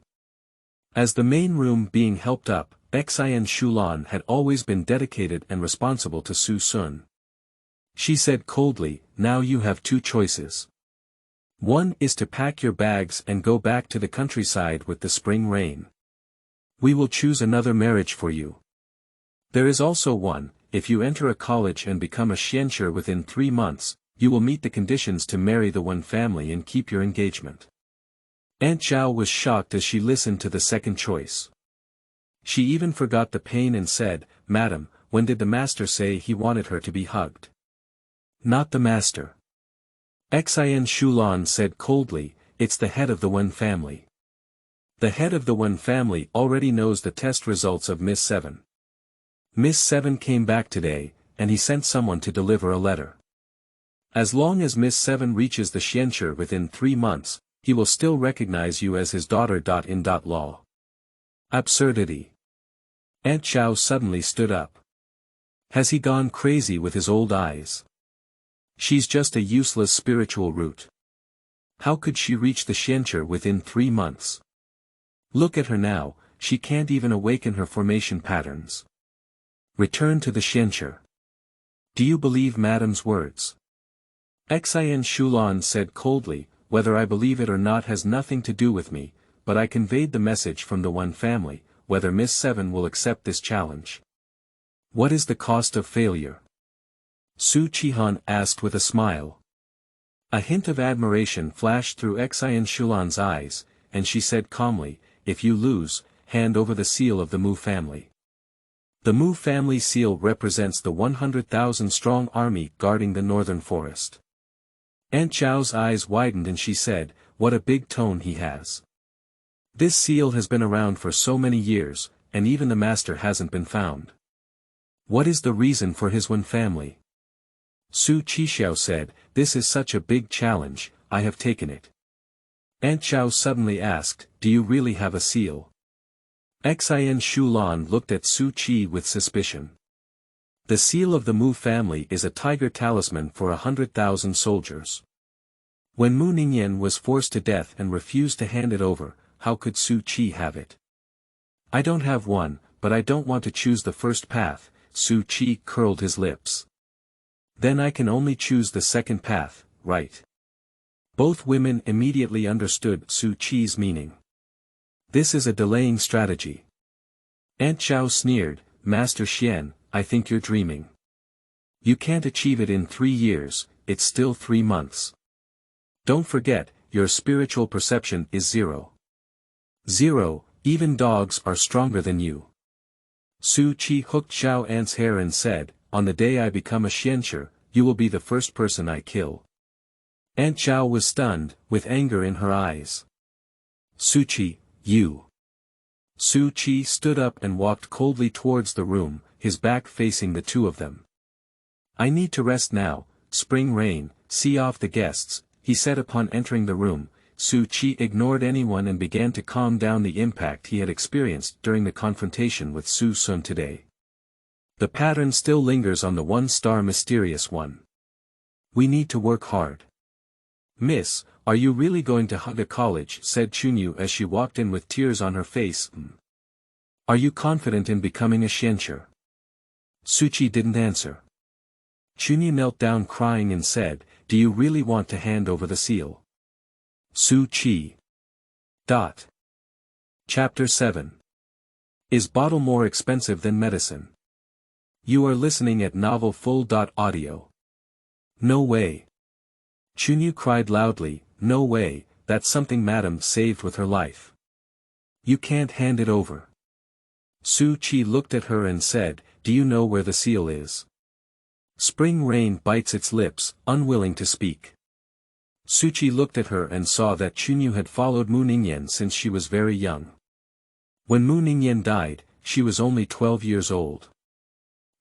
As the main room being helped up, Xuanhuan had always been dedicated and responsible to Su Xun. She said coldly, now you have two choices. One is to pack your bags and go back to the countryside with the spring rain. We will choose another marriage for you. There is also one, if you enter a college and become a Xianxia within 3 months, you will meet the conditions to marry the one family and keep your engagement. Aunt Zhao was shocked as she listened to the second choice. She even forgot the pain and said, Madam, when did the master say he wanted her to be hugged? Not the master. Xuanhuan said coldly, it's the head of the one family. The head of the one family already knows the test results of Miss 7. Miss 7 came back today, and he sent someone to deliver a letter. As long as Miss 7 reaches the Xianxia within 3 months, he will still recognize you as his daughter. Law. Absurdity. Aunt Zhao suddenly stood up. Has he gone crazy with his old eyes? She's just a useless spiritual root. How could she reach the Xianxia within 3 months? Look at her now, she can't even awaken her formation patterns. Return to the Xianxia. Do you believe Madam's words? Xuanhuan said coldly, whether I believe it or not has nothing to do with me, but I conveyed the message from the one family, whether Miss 7 will accept this challenge. What is the cost of failure? Su Qihan asked with a smile. A hint of admiration flashed through Xuanhuan's eyes, and she said calmly, if you lose, hand over the seal of the Mu family. The Mu family seal represents the 100,000 strong army guarding the northern forest. Aunt Zhao's eyes widened and she said, what a big tone he has. This seal has been around for so many years, and even the master hasn't been found. What is the reason for his one family? Su Qixiao said, this is such a big challenge, I have taken it. Aunt Zhao suddenly asked, do you really have a seal? Xuanhuan looked at Su Qi with suspicion. The seal of the Mu family is a tiger talisman for 100,000 soldiers. When Mu Ningyan was forced to death and refused to hand it over, how could Su Qi have it? I don't have one, but I don't want to choose the first path. Su Qi curled his lips. Then I can only choose the second path, right? Both women immediately understood Su Qi's meaning. This is a delaying strategy. Aunt Zhao sneered, Master Xian, I think you're dreaming. You can't achieve it in 3 years, it's still 3 months. Don't forget, your spiritual perception is 0. 0, even dogs are stronger than you. Su Qi hooked Xiao Ant's hair and said, on the day I become a Xianxia, you will be the first person I kill. Aunt Zhao was stunned, with anger in her eyes. Su Qi, you. Su Qi stood up and walked coldly towards the room, his back facing the two of them. I need to rest now, spring rain, see off the guests, he said upon entering the room. Su Qi ignored anyone and began to calm down the impact he had experienced during the confrontation with Su Xun today. The pattern still lingers on the 1-star mysterious one. We need to work hard. Miss, are you really going to hug a college? Said Chunyu as she walked in with tears on her face. Are you confident in becoming a Xianxia? Su Qi didn't answer. Chunyu knelt down crying and said, do you really want to hand over the seal? Su Qi. Chapter 7. Is bottle more expensive than medicine? You are listening at novelfull.audio. No way. Chunyu cried loudly, no way, that's something Madam saved with her life. You can't hand it over. Su Qi looked at her and said, do you know where the seal is? Spring rain bites its lips, unwilling to speak. Su Qi looked at her and saw that Chunyu had followed Mu Ningyan since she was very young. When Mu Ningyan died, she was only 12 years old.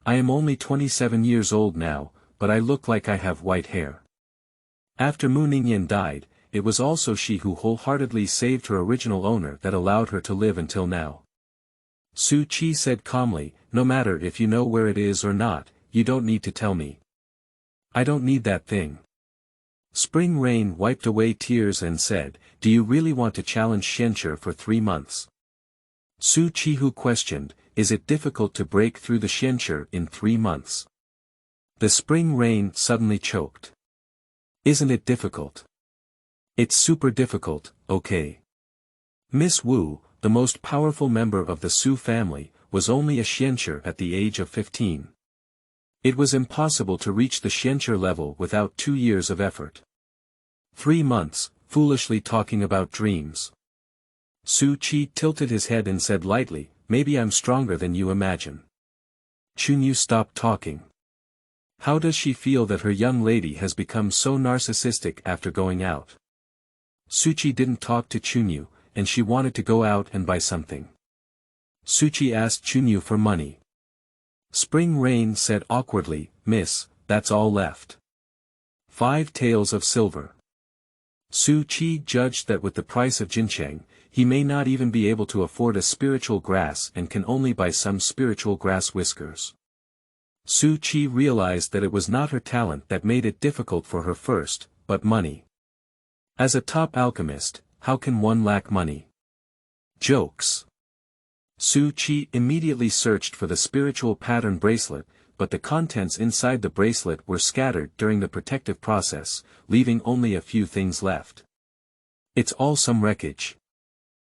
I am only 27 years old now, but I look like I have white hair. After Mu Ningyan died, it was also she who wholeheartedly saved her original owner that allowed her to live until now. Su Qi said calmly, no matter if you know where it is or not, you don't need to tell me. I don't need that thing. Spring Rain wiped away tears and said, do you really want to challenge Xianxia for 3 months? Su Qihu questioned, is it difficult to break through the Xianxia in 3 months? The Spring Rain suddenly choked. Isn't it difficult? It's super difficult, okay. Miss Wu, the most powerful member of the Su family, was only a Xianxia at the age of 15. It was impossible to reach the Xianxia level without 2 years of effort. 3 months, foolishly talking about dreams. Su Qi tilted his head and said lightly, maybe I'm stronger than you imagine. Chunyu stopped talking. How does she feel that her young lady has become so narcissistic after going out? Suchi didn't talk to Chunyu, and she wanted to go out and buy something. Suchi asked Chunyu for money. Spring Rain said awkwardly, Miss, that's all left. 5 taels of silver. Su Qi judged that with the price of Jincheng, he may not even be able to afford a spiritual grass and can only buy some spiritual grass whiskers. Su Qi realized that it was not her talent that made it difficult for her first, but money. As a top alchemist, how can one lack money? Jokes. Su Qi immediately searched for the spiritual pattern bracelet, but the contents inside the bracelet were scattered during the protective process, leaving only a few things left. It's all some wreckage.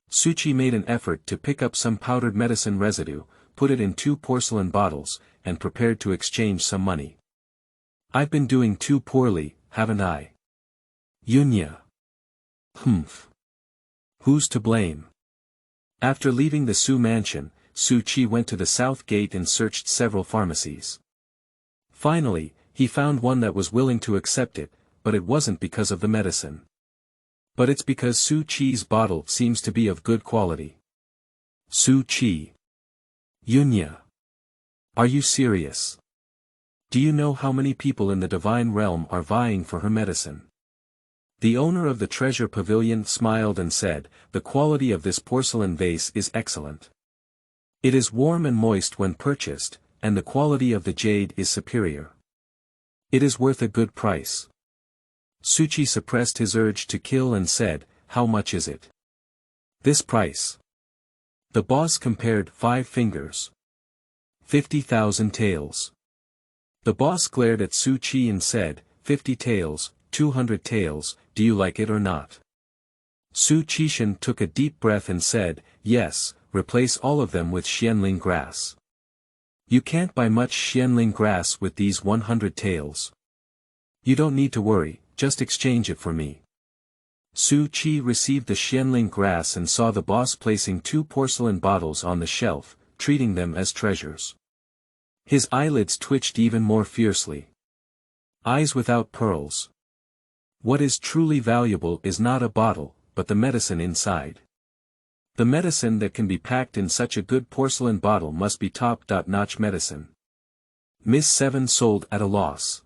Su Qi made an effort to pick up some powdered medicine residue, put it in 2 porcelain bottles, and prepared to exchange some money. I've been doing too poorly, haven't I? Yunya. Humph. Who's to blame? After leaving the Su mansion, Su Qi went to the south gate and searched several pharmacies. Finally, he found one that was willing to accept it, but it wasn't because of the medicine. But it's because Su Qi's bottle seems to be of good quality. Su Qi. Yunya. Are you serious? Do you know how many people in the divine realm are vying for her medicine? The owner of the treasure pavilion smiled and said, the quality of this porcelain vase is excellent. It is warm and moist when purchased, and the quality of the jade is superior. It is worth a good price. Suchi suppressed his urge to kill and said, how much is it? This price. The boss compared 5 fingers. 50,000 taels. The boss glared at Su Qi and said, 50 taels, 200 taels, do you like it or not? Su Qishan took a deep breath and said, yes, replace all of them with Xianling grass. You can't buy much Xianling grass with these 100 taels. You don't need to worry, just exchange it for me. Su Qi received the Xianling grass and saw the boss placing 2 porcelain bottles on the shelf, treating them as treasures. His eyelids twitched even more fiercely. Eyes without pearls. What is truly valuable is not a bottle, but the medicine inside. The medicine that can be packed in such a good porcelain bottle must be top-notch medicine. Miss Seven sold at a loss.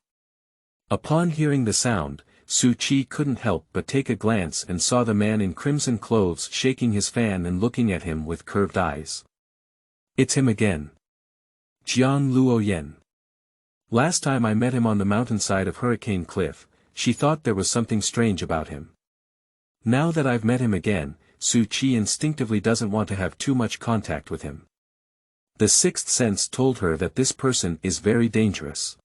Upon hearing the sound, Su Qi couldn't help but take a glance and saw the man in crimson clothes shaking his fan and looking at him with curved eyes. It's him again. Jiang Luoyan. Last time I met him on the mountainside of Hurricane Cliff, she thought there was something strange about him. Now that I've met him again, Su Qi instinctively doesn't want to have too much contact with him. The sixth sense told her that this person is very dangerous.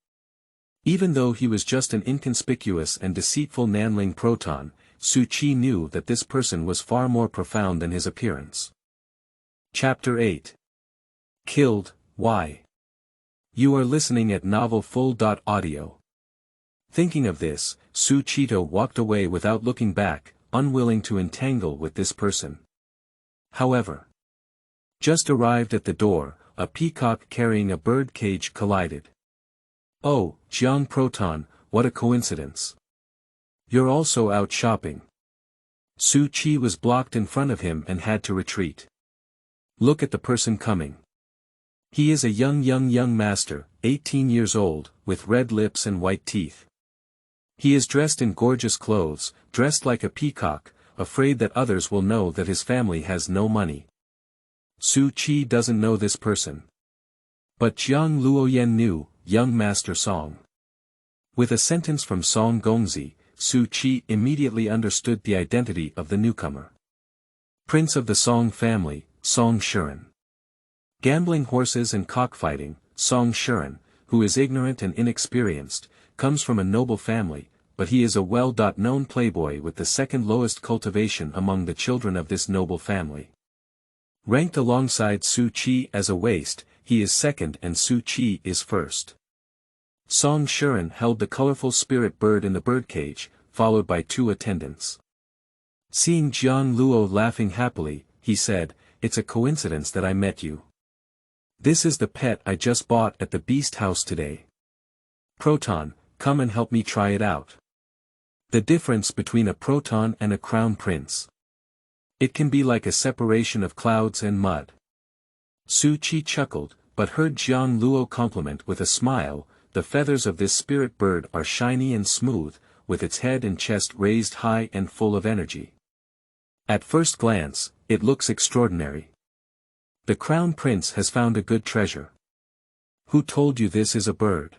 Even though he was just an inconspicuous and deceitful Nanling proton, Su Qi knew that this person was far more profound than his appearance. Chapter 8. Killed, Why? You are listening at novelfull.audio. Thinking of this, Su Qito walked away without looking back, unwilling to entangle with this person. However, just arrived at the door, a peacock carrying a bird cage collided. Oh, Jiang Proton, what a coincidence. You're also out shopping. Su Qi was blocked in front of him and had to retreat. Look at the person coming. He is a young master, 18 years old, with red lips and white teeth. He is dressed in gorgeous clothes, dressed like a peacock, afraid that others will know that his family has no money. Su Qi doesn't know this person. But Jiang Luoyan knew, young master Song. With a sentence from Song Gongzi, Su Qi immediately understood the identity of the newcomer. Prince of the Song family, Song Shuren. Gambling horses and cockfighting, Song Shuren, who is ignorant and inexperienced, comes from a noble family, but he is a well-known playboy with the second lowest cultivation among the children of this noble family. Ranked alongside Su Qi as a waste, he is second and Su Qi is first. Song Shuren held the colorful spirit bird in the birdcage, followed by 2 attendants. Seeing Jiang Luo laughing happily, he said, "It's a coincidence that I met you. This is the pet I just bought at the beast house today. Proton, come and help me try it out." The difference between a proton and a crown prince. It can be like a separation of clouds and mud. Su Qi chuckled, but heard Jiang Luo compliment with a smile, "The feathers of this spirit bird are shiny and smooth, with its head and chest raised high and full of energy. At first glance, it looks extraordinary. The crown prince has found a good treasure. Who told you this is a bird?"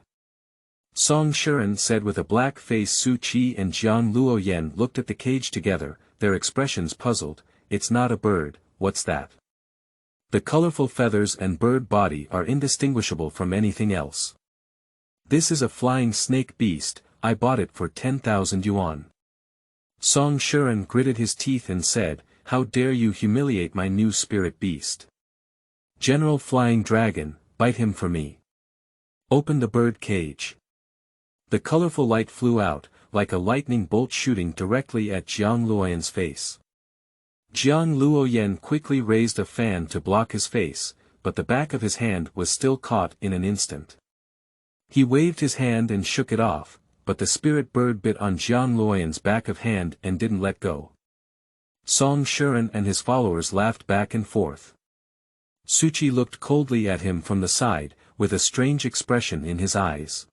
Song Shuren said with a black face. Su Qi and Jiang Luoyan looked at the cage together, their expressions puzzled. "It's not a bird, what's that?" The colorful feathers and bird body are indistinguishable from anything else. "This is a flying snake beast, I bought it for 10,000 yuan. Song Shuren gritted his teeth and said, "How dare you humiliate my new spirit beast? General Flying Dragon, bite him for me. Open the bird cage." The colorful light flew out, like a lightning bolt shooting directly at Jiang Luoyan's face. Jiang Luoyan quickly raised a fan to block his face, but the back of his hand was still caught in an instant. He waved his hand and shook it off, but the spirit bird bit on Jiang Luoyan's back of hand and didn't let go. Song Shuren and his followers laughed back and forth. Su Qi looked coldly at him from the side, with a strange expression in his eyes.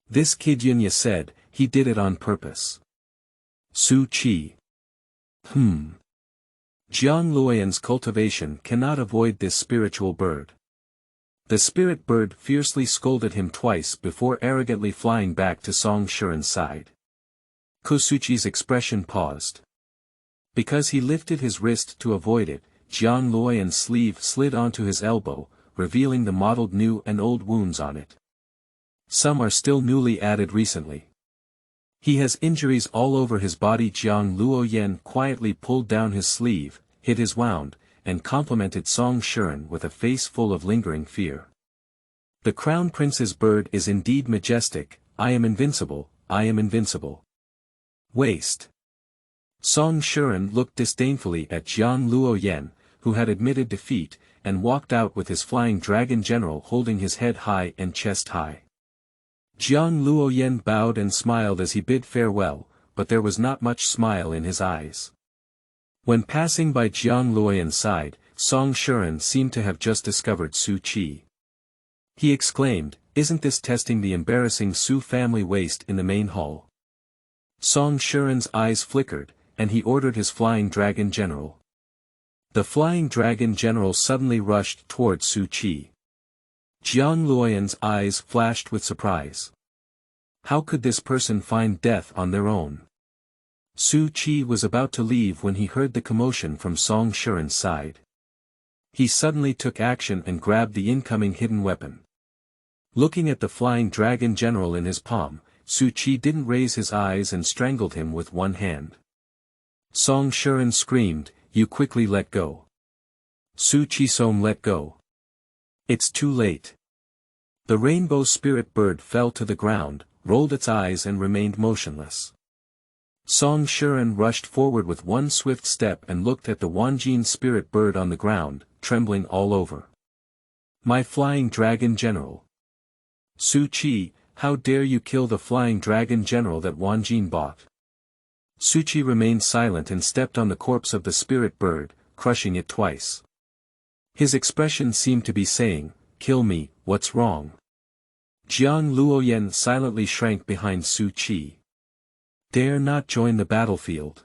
This kid Xianxia said, he did it on purpose. Su Qi. Jiang Luoyan's cultivation cannot avoid this spiritual bird. The spirit bird fiercely scolded him twice before arrogantly flying back to Song Shuren's side. Su Qi's expression paused. Because he lifted his wrist to avoid it, Jiang Luoyan's sleeve slid onto his elbow, revealing the mottled new and old wounds on it. Some are still newly added recently. He has injuries all over his body. Jiang Luoyan quietly pulled down his sleeve, hid his wound, and complimented Song Shuren with a face full of lingering fear. "The crown prince's bird is indeed majestic. I am invincible, I am invincible." Waste. Song Shuren looked disdainfully at Jiang Luoyan, who had admitted defeat, and walked out with his flying dragon general holding his head high and chest high. Jiang Luoyan bowed and smiled as he bid farewell, but there was not much smile in his eyes. When passing by Jiang Luoyan's side, Song Shuren seemed to have just discovered Su Qi. He exclaimed, "Isn't this testing the embarrassing Su family waste in the main hall?" Song Shuren's eyes flickered, and he ordered his flying dragon general. The flying dragon general suddenly rushed toward Su Qi. Jiang Luoyan's eyes flashed with surprise. How could this person find death on their own? Su Qi was about to leave when he heard the commotion from Song Shuren's side. He suddenly took action and grabbed the incoming hidden weapon. Looking at the flying dragon general in his palm, Su Qi didn't raise his eyes and strangled him with one hand. Song Shuren screamed, "You quickly let go." Su Qi let go. It's too late. The rainbow spirit bird fell to the ground, rolled its eyes and remained motionless. Song Shuren rushed forward with one swift step and looked at the Wanjin spirit bird on the ground, trembling all over. "My flying dragon general. Su Qi, how dare you kill the flying dragon general that Wanjin bought?" Su Qi remained silent and stepped on the corpse of the spirit bird, crushing it twice. His expression seemed to be saying, kill me, what's wrong? Jiang Luoyan silently shrank behind Su Qi. Dare not join the battlefield.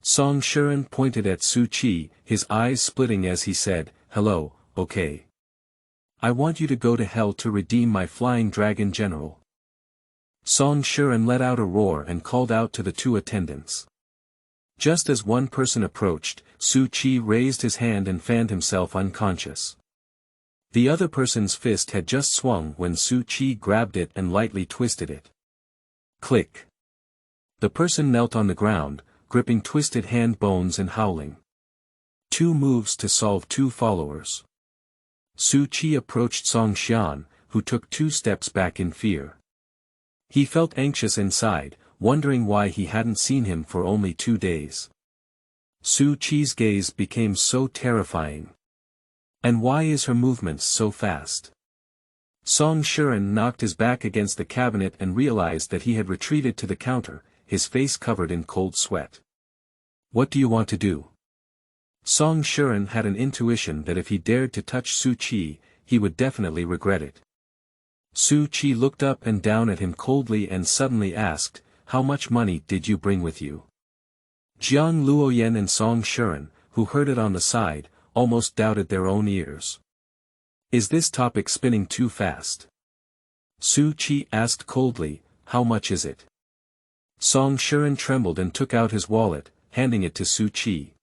Song Shuren pointed at Su Qi, his eyes splitting as he said, hello, okay. I want you to go to hell to redeem my flying dragon general. Song Shuren let out a roar and called out to the two attendants. Just as one person approached, Su Qi raised his hand and fanned himself unconscious. The other person's fist had just swung when Su Qi grabbed it and lightly twisted it. Click. The person knelt on the ground, gripping twisted hand bones and howling. 2 moves to solve 2 followers. Su Qi approached Song Xian, who took 2 steps back in fear. He felt anxious inside, wondering why he hadn't seen him for only 2 days. Su Qi's gaze became so terrifying. And why is her movements so fast? Song Shuren knocked his back against the cabinet and realized that he had retreated to the counter, his face covered in cold sweat. What do you want to do? Song Shuren had an intuition that if he dared to touch Su Qi, he would definitely regret it. Su Qi looked up and down at him coldly and suddenly asked, how much money did you bring with you? Jiang Luoyan and Song Shuren, who heard it on the side, almost doubted their own ears. Is this topic spinning too fast? Su Qi asked coldly, how much is it? Song Shuren trembled and took out his wallet, handing it to Su Qi.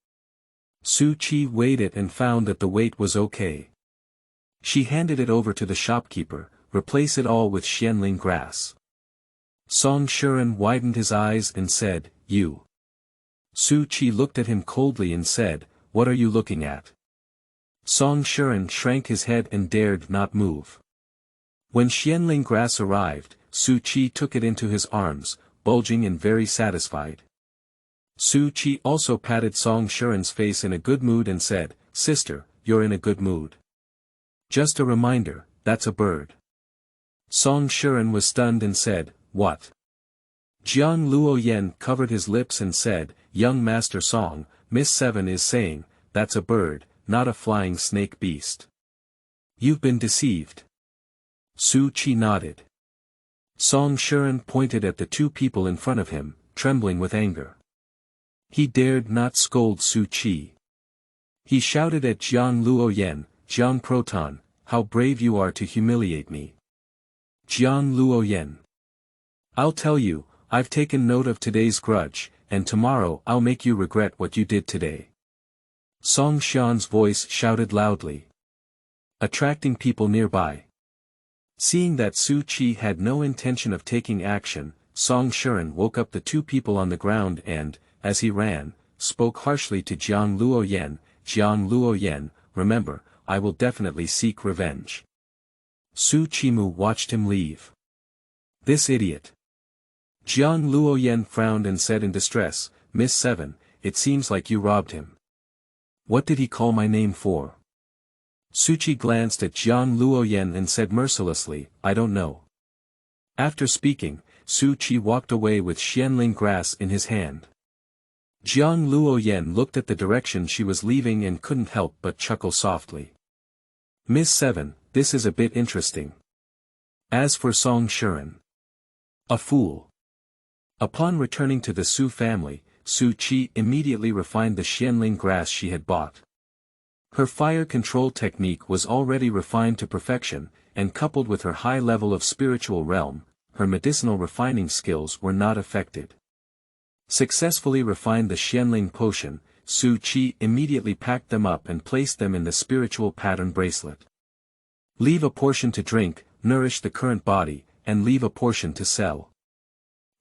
Su Qi weighed it and found that the weight was okay. She handed it over to the shopkeeper, replace it all with Xianling grass. Song Shuren widened his eyes and said, you. Su Qi looked at him coldly and said, what are you looking at? Song Shuren shrank his head and dared not move. When Xianling grass arrived, Su Qi took it into his arms, bulging and very satisfied. Su Qi also patted Song Shuren's face in a good mood and said, sister, you're in a good mood. Just a reminder, that's a bird. Song Shuren was stunned and said, what? Jiang Luoyan covered his lips and said, young Master Song, Miss 7 is saying, that's a bird, not a flying snake beast. You've been deceived. Su Qi nodded. Song Shuren pointed at the 2 people in front of him, trembling with anger. He dared not scold Su Qi. He shouted at Jiang Luoyan, Jiang Proton, how brave you are to humiliate me. Jiang Luoyan. I'll tell you, I've taken note of today's grudge, and tomorrow I'll make you regret what you did today. Song Xian's voice shouted loudly, attracting people nearby. Seeing that Su Qi had no intention of taking action, Song Shuren woke up the 2 people on the ground and, as he ran, spoke harshly to Jiang Luoyan, remember, I will definitely seek revenge. Su Qimu watched him leave. This idiot. Jiang Luoyan frowned and said in distress, Miss 7, it seems like you robbed him. What did he call my name for? Su Qi glanced at Jiang Luoyan and said mercilessly, I don't know. After speaking, Su Qi walked away with Xianling grass in his hand. Jiang Luoyan looked at the direction she was leaving and couldn't help but chuckle softly. Miss 7, this is a bit interesting. As for Song Shuren. A fool. Upon returning to the Su family, Su Qi immediately refined the Xianling grass she had bought. Her fire control technique was already refined to perfection, and coupled with her high level of spiritual realm, her medicinal refining skills were not affected. Successfully refined the Xianling potion, Su Qi immediately packed them up and placed them in the spiritual pattern bracelet. Leave a portion to drink, nourish the current body, and leave a portion to sell.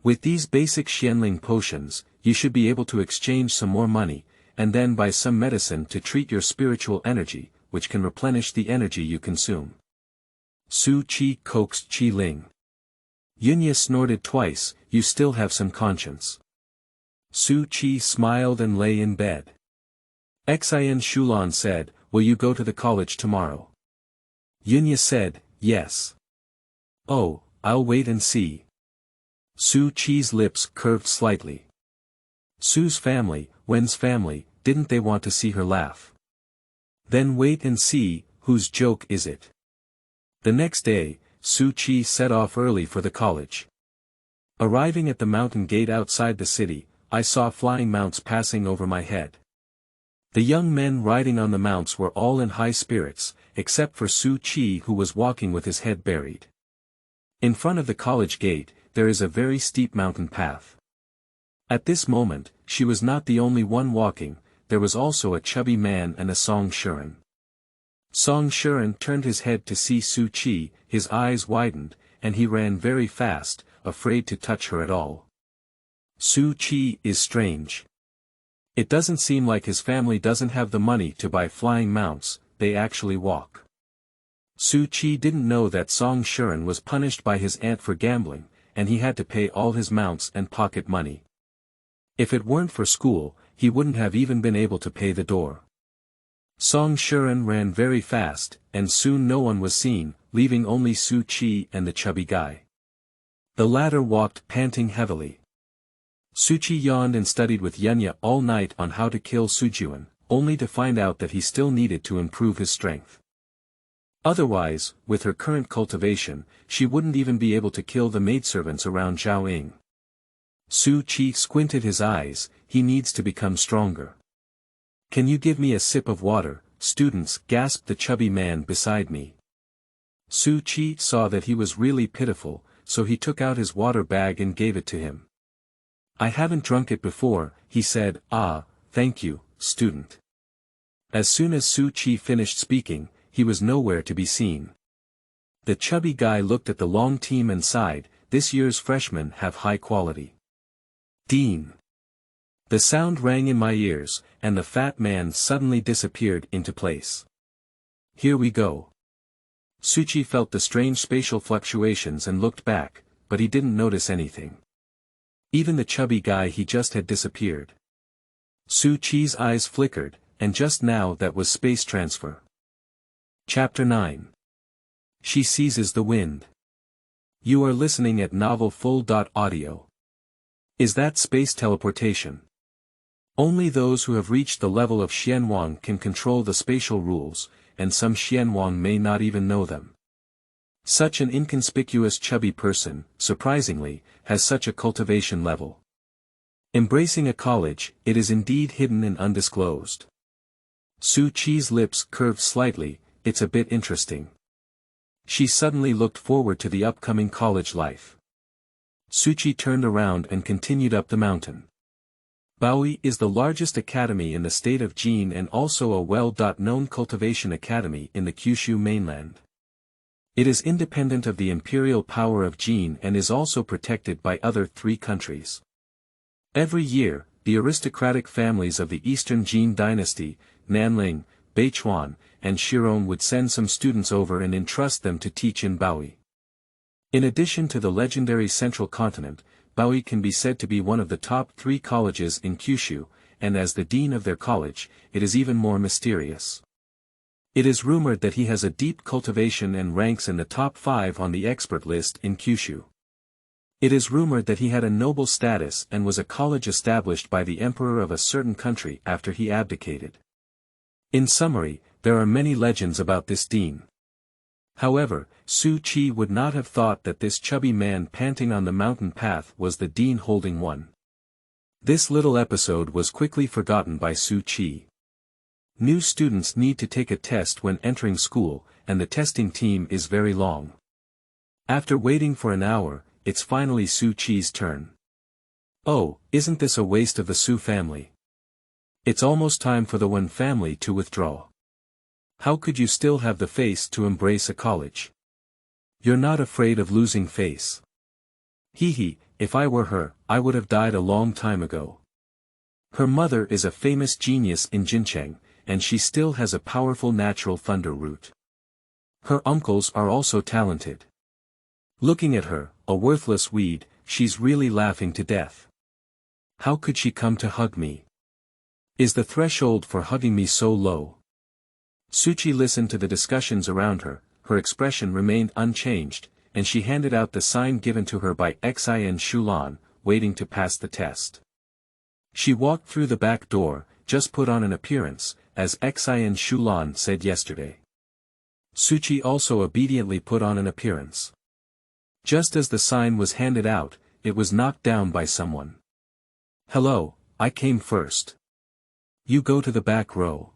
With these basic Xianling potions, you should be able to exchange some more money, and then buy some medicine to treat your spiritual energy, which can replenish the energy you consume. Su Qi coaxed Qi Ling. Yunya snorted twice, you still have some conscience. Su Qi smiled and lay in bed. Xian Shulan said, will you go to the college tomorrow? Yunya said, yes. Oh, I'll wait and see. Su Qi's lips curved slightly. Su's family, Wen's family, didn't they want to see her laugh? Then wait and see, whose joke is it? The next day, Su Qi set off early for the college. Arriving at the mountain gate outside the city, I saw flying mounts passing over my head. The young men riding on the mounts were all in high spirits, except for Su Qi, who was walking with his head buried. In front of the college gate, there is a very steep mountain path. At this moment, she was not the only one walking, there was also a chubby man and a Xuanhuan. Xuanhuan turned his head to see Su Qi, his eyes widened, and he ran very fast, afraid to touch her at all. Su Qi is strange. It doesn't seem like his family doesn't have the money to buy flying mounts, they actually walk. Su Qi didn't know that Xuanhuan was punished by his aunt for gambling, and he had to pay all his mounts and pocket money. If it weren't for school, he wouldn't have even been able to pay the door. Xuanhuan ran very fast, and soon no one was seen, leaving only Su Qi and the chubby guy. The latter walked panting heavily. Su Qi yawned and studied with Wenjia all night on how to kill Su Xun, only to find out that he still needed to improve his strength. Otherwise, with her current cultivation, she wouldn't even be able to kill the maidservants around Zhaoying. Su Qi squinted his eyes, he needs to become stronger. Can you give me a sip of water, students? Gasped the chubby man beside me. Su Qi saw that he was really pitiful, so he took out his water bag and gave it to him. I haven't drunk it before, he said. Ah, thank you, student. As soon as Su Qi finished speaking, he was nowhere to be seen. The chubby guy looked at the long team and sighed, this year's freshmen have high quality. Dean. The sound rang in my ears, and the fat man suddenly disappeared into place. Here we go. Su Qi felt the strange spatial fluctuations and looked back, but he didn't notice anything. Even the chubby guy he just had disappeared. Su Qi's eyes flickered, and just now that was space transfer. Chapter 9. She seizes the wind. You are listening at novel full.audio. Is that space teleportation? Only those who have reached the level of Xuanhuan can control the spatial rules, and some Xuanhuan may not even know them. Such an inconspicuous chubby person, surprisingly, has such a cultivation level. Embracing a college, it is indeed hidden and undisclosed. Su Qi's lips curved slightly, it's a bit interesting. She suddenly looked forward to the upcoming college life. Su Qi turned around and continued up the mountain. Baoyi is the largest academy in the state of Jin and also a well-known cultivation academy in the Kyushu mainland. It is independent of the imperial power of Jin and is also protected by other 3 countries. Every year, the aristocratic families of the Eastern Jin dynasty, Nanling, Beichuan, and Shiron would send some students over and entrust them to teach in Baoyi. In addition to the legendary Central Continent, Baoyi can be said to be one of the top 3 colleges in Kyushu, and as the dean of their college, it is even more mysterious. It is rumored that he has a deep cultivation and ranks in the top 5 on the expert list in Kyushu. It is rumored that he had a noble status and was a college established by the emperor of a certain country after he abdicated. In summary, there are many legends about this dean. However, Su Qi would not have thought that this chubby man panting on the mountain path was the dean holding one. This little episode was quickly forgotten by Su Qi. New students need to take a test when entering school, and the testing team is very long. After waiting for an hour, it's finally Su Qi's turn. Oh, isn't this a waste of the Su family? It's almost time for the Wen family to withdraw. How could you still have the face to embrace a college? You're not afraid of losing face. Hee, if I were her, I would have died a long time ago. Her mother is a famous genius in Jincheng, and she still has a powerful natural thunder root. Her uncles are also talented. Looking at her, a worthless weed, she's really laughing to death. How could she come to hug me? Is the threshold for hugging me so low? Su Qi listened to the discussions around her, her expression remained unchanged, and she handed out the sign given to her by Xian Shulan, waiting to pass the test. She walked through the back door, just put on an appearance, as Xian Shulan said yesterday. Su Qi also obediently put on an appearance. Just as the sign was handed out, it was knocked down by someone. "Hello, I came first. You go to the back row."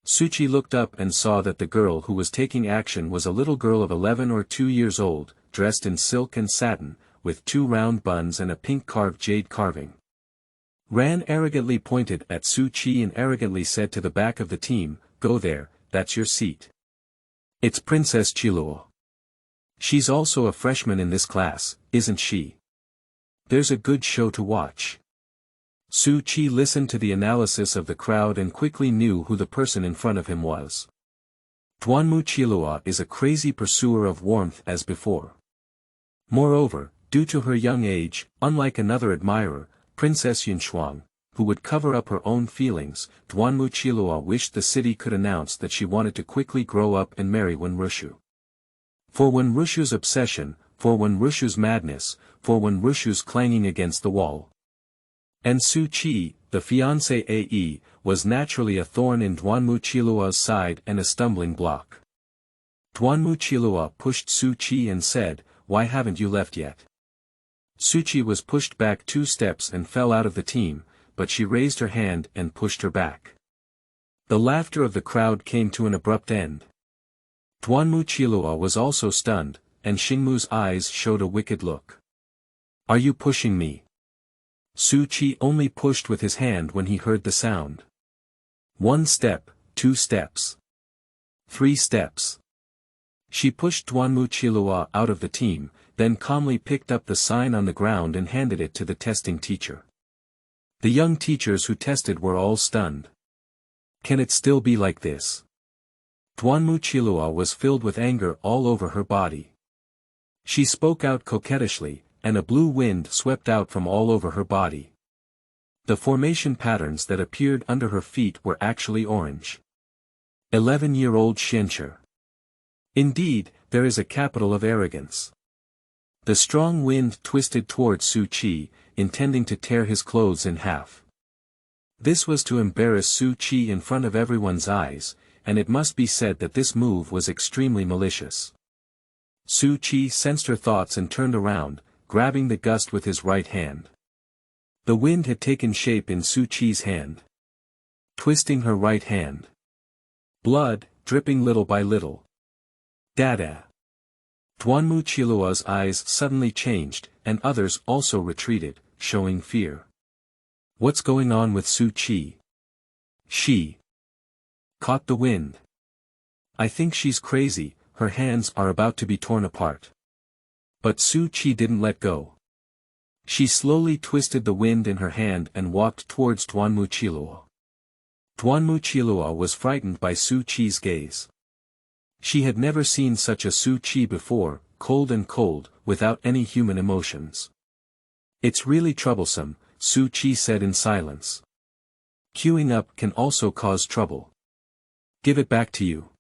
Su Qi looked up and saw that the girl who was taking action was a little girl of 11 or 2 years old, dressed in silk and satin, with 2 round buns and a pink carved jade carving. Ran arrogantly pointed at Su Qi and arrogantly said to the back of the team, "Go there, that's your seat. It's Princess Qiluo. She's also a freshman in this class, isn't she? There's a good show to watch." Su Qi listened to the analysis of the crowd and quickly knew who the person in front of him was. Xuanhuan is a crazy pursuer of warmth as before. Moreover, due to her young age, unlike another admirer, Princess Xuanhuan, who would cover up her own feelings, Xuanhuan wished the city could announce that she wanted to quickly grow up and marry Wenrushu. For Wenrushu's obsession, for Wenrushu's madness, for Wenrushu's clanging against the wall. And Su Qi, the fiancé Ae, was naturally a thorn in Xuanhuan's side and a stumbling block. Xuanhuan pushed Su Qi and said, "Why haven't you left yet?" Su Qi was pushed back 2 steps and fell out of the team, but she raised her hand and pushed her back. The laughter of the crowd came to an abrupt end. Xuanhuan was also stunned, and Xingmu's eyes showed a wicked look. "Are you pushing me?" Su Qi only pushed with his hand when he heard the sound. 1 step, 2 steps. 3 steps. She pushed Xuanhuan out of the team, then calmly picked up the sign on the ground and handed it to the testing teacher. The young teachers who tested were all stunned. Can it still be like this? Xuanhuan was filled with anger all over her body. She spoke out coquettishly, and a blue wind swept out from all over her body. The formation patterns that appeared under her feet were actually orange. 11-year-old Xianxia. Indeed, there is a capital of arrogance. The strong wind twisted towards Su Qi, intending to tear his clothes in half. This was to embarrass Su Qi in front of everyone's eyes, and it must be said that this move was extremely malicious. Su Qi sensed her thoughts and turned around, grabbing the gust with his right hand. The wind had taken shape in Su Qi's hand. Twisting her right hand. Blood, dripping little by little. Dada. Xuanhuan's eyes suddenly changed, and others also retreated, showing fear. What's going on with Su Qi? She caught the wind. I think she's crazy, her hands are about to be torn apart. But Su Qi didn't let go. She slowly twisted the wind in her hand and walked towards Xuanhuan. Xuanhuan was frightened by Su Qi's gaze. She had never seen such a Su Qi before, cold, without any human emotions. It's really troublesome, Su Qi said in silence. Queuing up can also cause trouble. Give it back to you.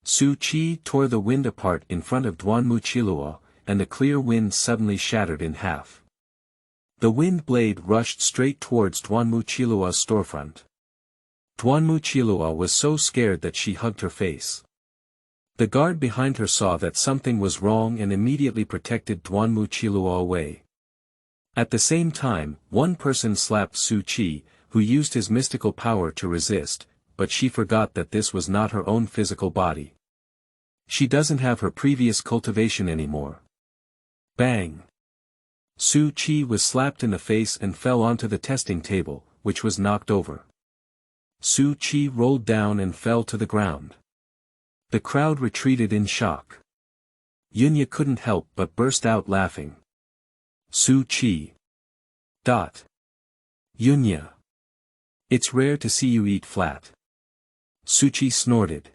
Su Qi tore the wind apart in front of Xuanhuan, and the clear wind suddenly shattered in half. The wind blade rushed straight towards Xuanhuan's storefront. Xuanhuan was so scared that she hugged her face. The guard behind her saw that something was wrong and immediately protected Xuanhuan away. At the same time, one person slapped Su Qi, who used his mystical power to resist, but she forgot that this was not her own physical body. She doesn't have her previous cultivation anymore. Bang! Su Qi was slapped in the face and fell onto the testing table, which was knocked over. Su Qi rolled down and fell to the ground. The crowd retreated in shock. Yunya couldn't help but burst out laughing. Su Qi. Yunya. It's rare to see you eat flat. Su Qi snorted.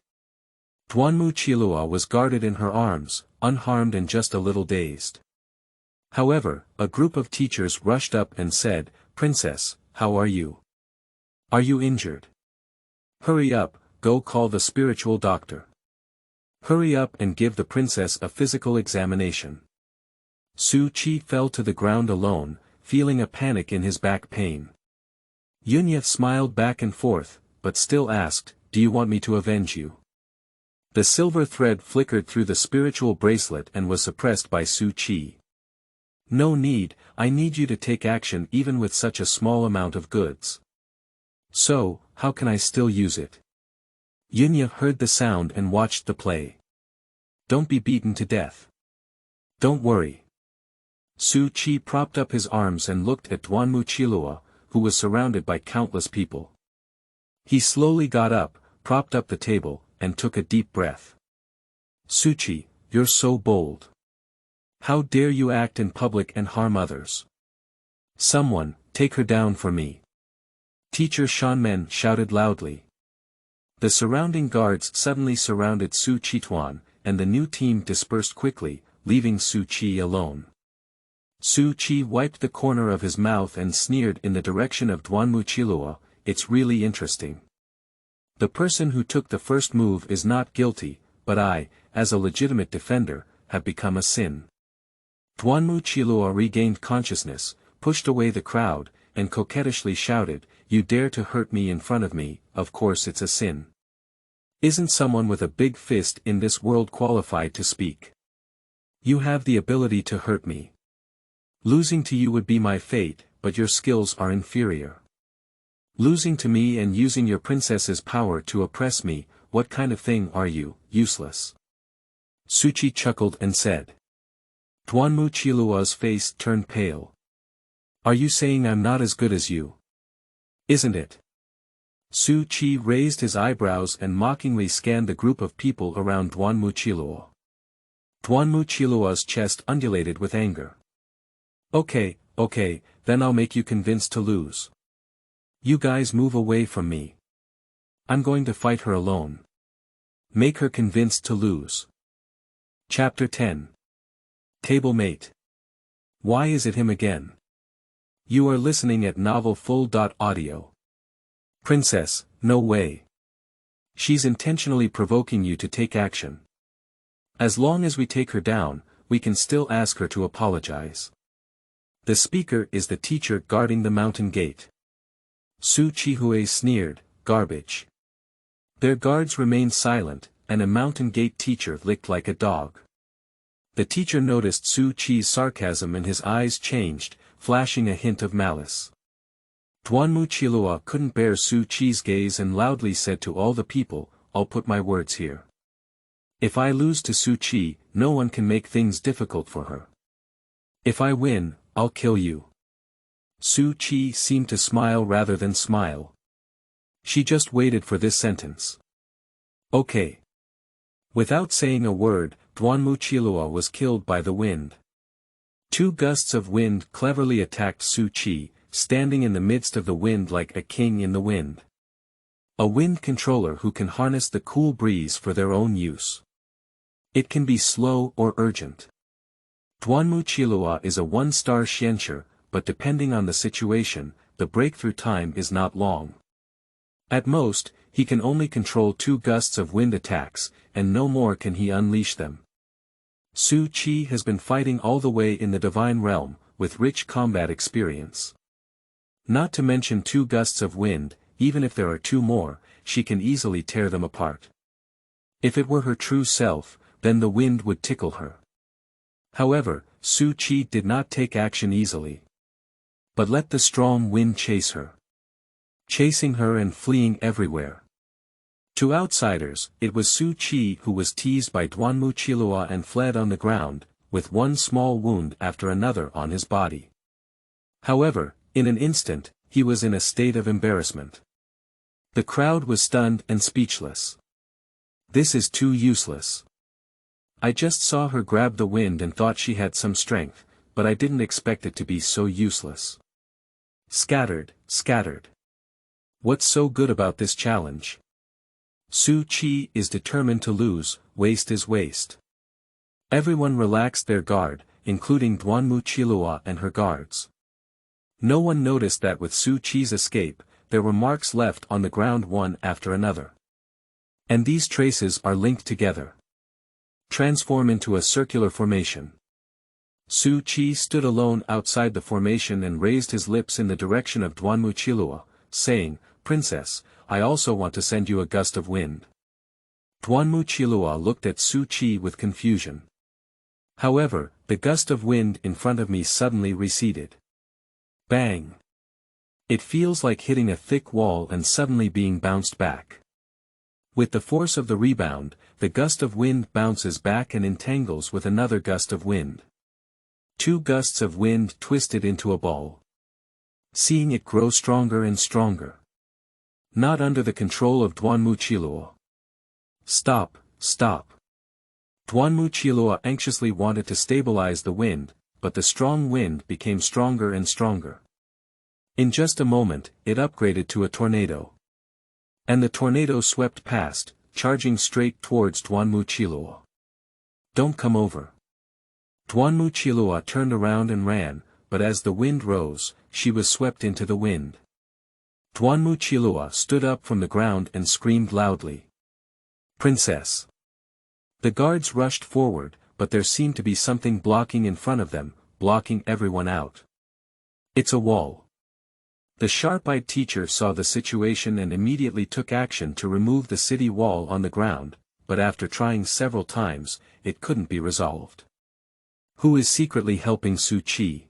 Xuanhuan was guarded in her arms, unharmed and just a little dazed. However, a group of teachers rushed up and said, "Princess, how are you? Are you injured? Hurry up, go call the spiritual doctor. Hurry up and give the princess a physical examination." Su Qi fell to the ground alone, feeling a panic in his back pain. Yunya smiled back and forth, but still asked, "Do you want me to avenge you?" The silver thread flickered through the spiritual bracelet and was suppressed by Su Qi. No need, I need you to take action even with such a small amount of goods. So, how can I still use it? Yunya heard the sound and watched the play. Don't be beaten to death. Don't worry. Su Qi propped up his arms and looked at Duanmu Qilua, who was surrounded by countless people. He slowly got up, propped up the table, and took a deep breath. Su Qi, you're so bold. How dare you act in public and harm others? Someone, take her down for me. Teacher Xuanhuan shouted loudly. The surrounding guards suddenly surrounded Su Qituan, and the new team dispersed quickly, leaving Su Qi alone. Su Qi wiped the corner of his mouth and sneered in the direction of Duanmu Qilua, it's really interesting. The person who took the first move is not guilty, but I, as a legitimate defender, have become a sin. Duanmu Qilua regained consciousness, pushed away the crowd, and coquettishly shouted, you dare to hurt me in front of me, of course it's a sin. Isn't someone with a big fist in this world qualified to speak? You have the ability to hurt me. Losing to you would be my fate, but your skills are inferior. Losing to me and using your princess's power to oppress me, what kind of thing are you, useless? Su Qi chuckled and said. Duanmu Qilua's face turned pale. Are you saying I'm not as good as you? Isn't it? Su Qi raised his eyebrows and mockingly scanned the group of people around Duanmu Qilua. Duanmu Qilua's chest undulated with anger. Okay, then I'll make you convinced to lose. You guys move away from me. I'm going to fight her alone. Make her convinced to lose. Chapter 10. Table Mate. Why is it him again? You are listening at novel.full.audio. Princess, no way. She's intentionally provoking you to take action. As long as we take her down, we can still ask her to apologize. The speaker is the teacher guarding the mountain gate. Su Qihui sneered, garbage. Their guards remained silent, and a mountain gate teacher licked like a dog. The teacher noticed Su Qi's sarcasm and his eyes changed, flashing a hint of malice. Duanmu Qilua couldn't bear Su Qi's gaze and loudly said to all the people, I'll put my words here. If I lose to Su Qi, no one can make things difficult for her. If I win, I'll kill you. Su Qi seemed to smile rather than smile. She just waited for this sentence. Okay. Without saying a word, Duanmu Qilua was killed by the wind. Two gusts of wind cleverly attacked Su Qi, standing in the midst of the wind like a king in the wind. A wind controller who can harness the cool breeze for their own use. It can be slow or urgent. Duanmu Qilua is a one-star Xianxia, but depending on the situation, the breakthrough time is not long. At most, he can only control 2 gusts of wind attacks, and no more can he unleash them. Su Qi has been fighting all the way in the divine realm, with rich combat experience. Not to mention 2 gusts of wind, even if there are 2 more, she can easily tear them apart. If it were her true self, then the wind would tickle her. However, Su Qi did not take action easily. But let the strong wind chase her. Chasing her and fleeing everywhere. To outsiders, it was Su Qi who was teased by Duanmu Qilua and fled on the ground, with one small wound after another on his body. However, in an instant, he was in a state of embarrassment. The crowd was stunned and speechless. This is too useless. I just saw her grab the wind and thought she had some strength, but I didn't expect it to be so useless. Scattered. What's so good about this challenge? Su Qi is determined to lose, waste is waste. Everyone relaxed their guard, including Duanmu Qilua and her guards. No one noticed that with Su Qi's escape, there were marks left on the ground one after another. And these traces are linked together. Transform into a circular formation. Su Qi stood alone outside the formation and raised his lips in the direction of Duanmu Qilua, saying, Princess, I also want to send you a gust of wind. Xuanhuan looked at Su Qi with confusion. However, the gust of wind in front of me suddenly receded. Bang! It feels like hitting a thick wall and suddenly being bounced back. With the force of the rebound, the gust of wind bounces back and entangles with another gust of wind. Two gusts of wind twisted into a ball. Seeing it grow stronger and stronger. Not under the control of Xuanhuan. Stop, stop. Xuanhuan anxiously wanted to stabilize the wind, but the strong wind became stronger and stronger. In just a moment, it upgraded to a tornado. And the tornado swept past, charging straight towards Xuanhuan. Don't come over. Xuanhuan turned around and ran, but as the wind rose, she was swept into the wind. Xuanhuan stood up from the ground and screamed loudly. Princess! The guards rushed forward, but there seemed to be something blocking in front of them, blocking everyone out. It's a wall. The sharp-eyed teacher saw the situation and immediately took action to remove the city wall on the ground, but after trying several times, it couldn't be resolved. Who is secretly helping Su Qi?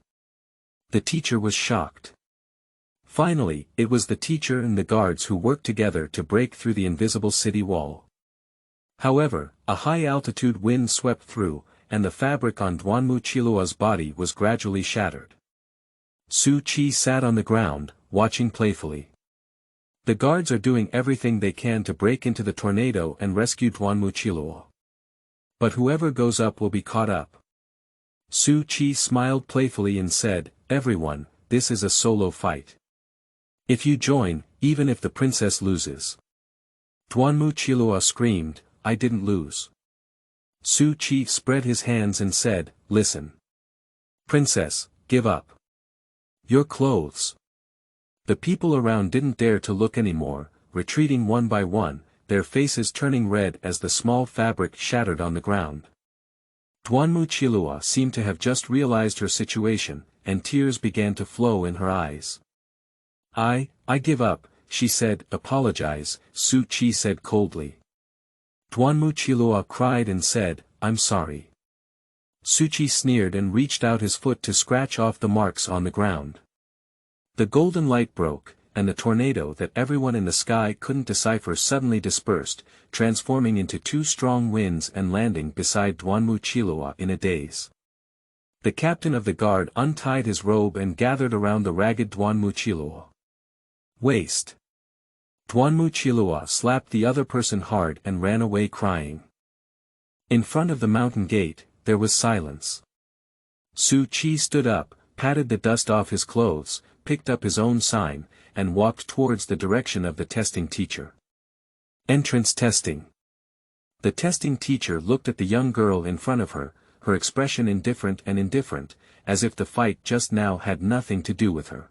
The teacher was shocked. Finally, it was the teacher and the guards who worked together to break through the invisible city wall. However, a high-altitude wind swept through, and the fabric on Xuanhuan's body was gradually shattered. Su Qi sat on the ground, watching playfully. The guards are doing everything they can to break into the tornado and rescue Xuanhuan. But whoever goes up will be caught up. Su Qi smiled playfully and said, Everyone, this is a solo fight. If you join, even if the princess loses. Xuanhuan screamed, I didn't lose. Su Qi spread his hands and said, Listen. Princess, give up. Your clothes. The people around didn't dare to look anymore, retreating one by one, their faces turning red as the small fabric shattered on the ground. Xuanhuan seemed to have just realized her situation, and tears began to flow in her eyes. I give up, she said. Apologize, Su Qi said coldly. Xuanhuan cried and said, I'm sorry. Su Qi sneered and reached out his foot to scratch off the marks on the ground. The golden light broke, and the tornado that everyone in the sky couldn't decipher suddenly dispersed, transforming into two strong winds and landing beside Xuanhuan in a daze. The captain of the guard untied his robe and gathered around the ragged Xuanhuan. Waste. Xuanhuan slapped the other person hard and ran away crying. In front of the mountain gate, there was silence. Su Qi stood up, patted the dust off his clothes, picked up his own sign, and walked towards the direction of the testing teacher. Entrance testing. The testing teacher looked at the young girl in front of her, her expression indifferent, as if the fight just now had nothing to do with her.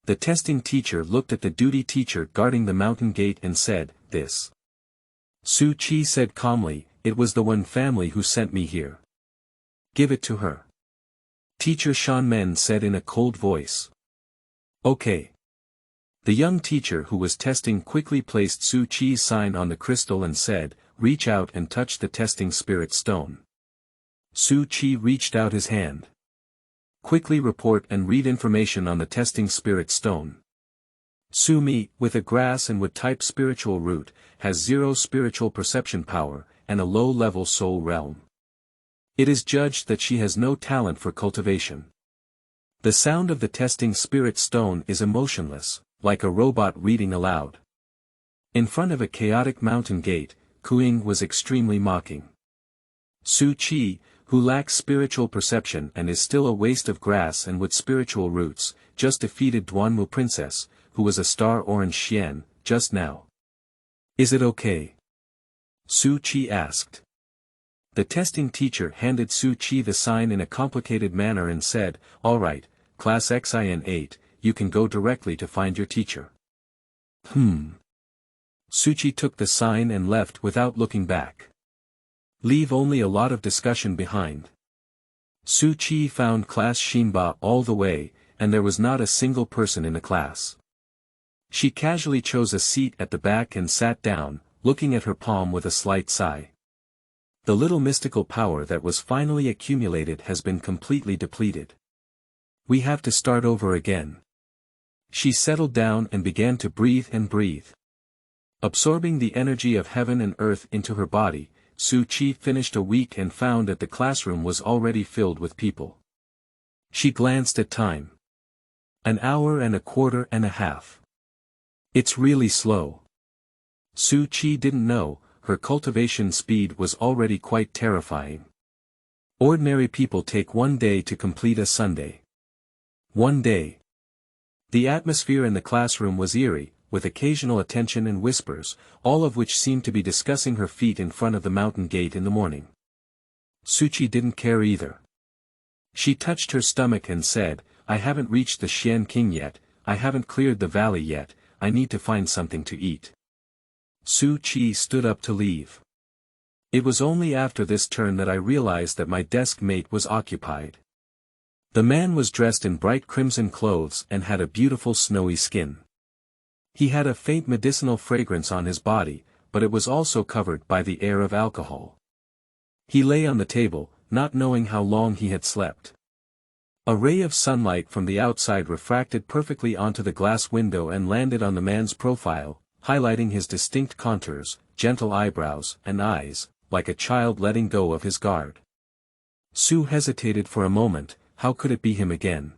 The testing teacher looked at the duty teacher guarding the mountain gate and said, This. Su Qi said calmly, It was the one family who sent me here. Give it to her. Teacher Xuanhuan said in a cold voice. Okay. The young teacher who was testing quickly placed Su Qi's sign on the crystal and said, Reach out and touch the testing spirit stone. Su Qi reached out his hand. Quickly report and read information on the testing spirit stone. Su Mi, with a grass and wood type spiritual root, has 0 spiritual perception power, and a low-level soul realm. It is judged that she has no talent for cultivation. The sound of the testing spirit stone is emotionless, like a robot reading aloud. In front of a chaotic mountain gate, Kuing was extremely mocking. Su Qi, who lacks spiritual perception and is still a waste of grass and with spiritual roots, just defeated Xuanhu Princess, who was a star orange Xian, just now. Is it okay? Su Qi asked. The testing teacher handed Su Qi the sign in a complicated manner and said, All right, Class Xin 8, you can go directly to find your teacher. Su Qi took the sign and left without looking back. Leave only a lot of discussion behind. Su Qi found Class Xinba all the way, and there was not a single person in the class. She casually chose a seat at the back and sat down, looking at her palm with a slight sigh. The little mystical power that was finally accumulated has been completely depleted. We have to start over again. She settled down and began to breathe and breathe. Absorbing the energy of heaven and earth into her body, Su Qi finished a week and found that the classroom was already filled with people. She glanced at time. An hour and a quarter and a half. It's really slow. Su Qi didn't know, her cultivation speed was already quite terrifying. Ordinary people take 1 day to complete a Sunday. 1 day. The atmosphere in the classroom was eerie, with occasional attention and whispers, all of which seemed to be discussing her feat in front of the mountain gate in the morning. Su Qi didn't care either. She touched her stomach and said, I haven't reached the Xian King yet, I haven't cleared the valley yet, I need to find something to eat. Su Qi stood up to leave. It was only after this turn that I realized that my desk mate was occupied. The man was dressed in bright crimson clothes and had a beautiful snowy skin. He had a faint medicinal fragrance on his body, but it was also covered by the air of alcohol. He lay on the table, not knowing how long he had slept. A ray of sunlight from the outside refracted perfectly onto the glass window and landed on the man's profile, highlighting his distinct contours, gentle eyebrows, and eyes, like a child letting go of his guard. Su hesitated for a moment, how could it be him again?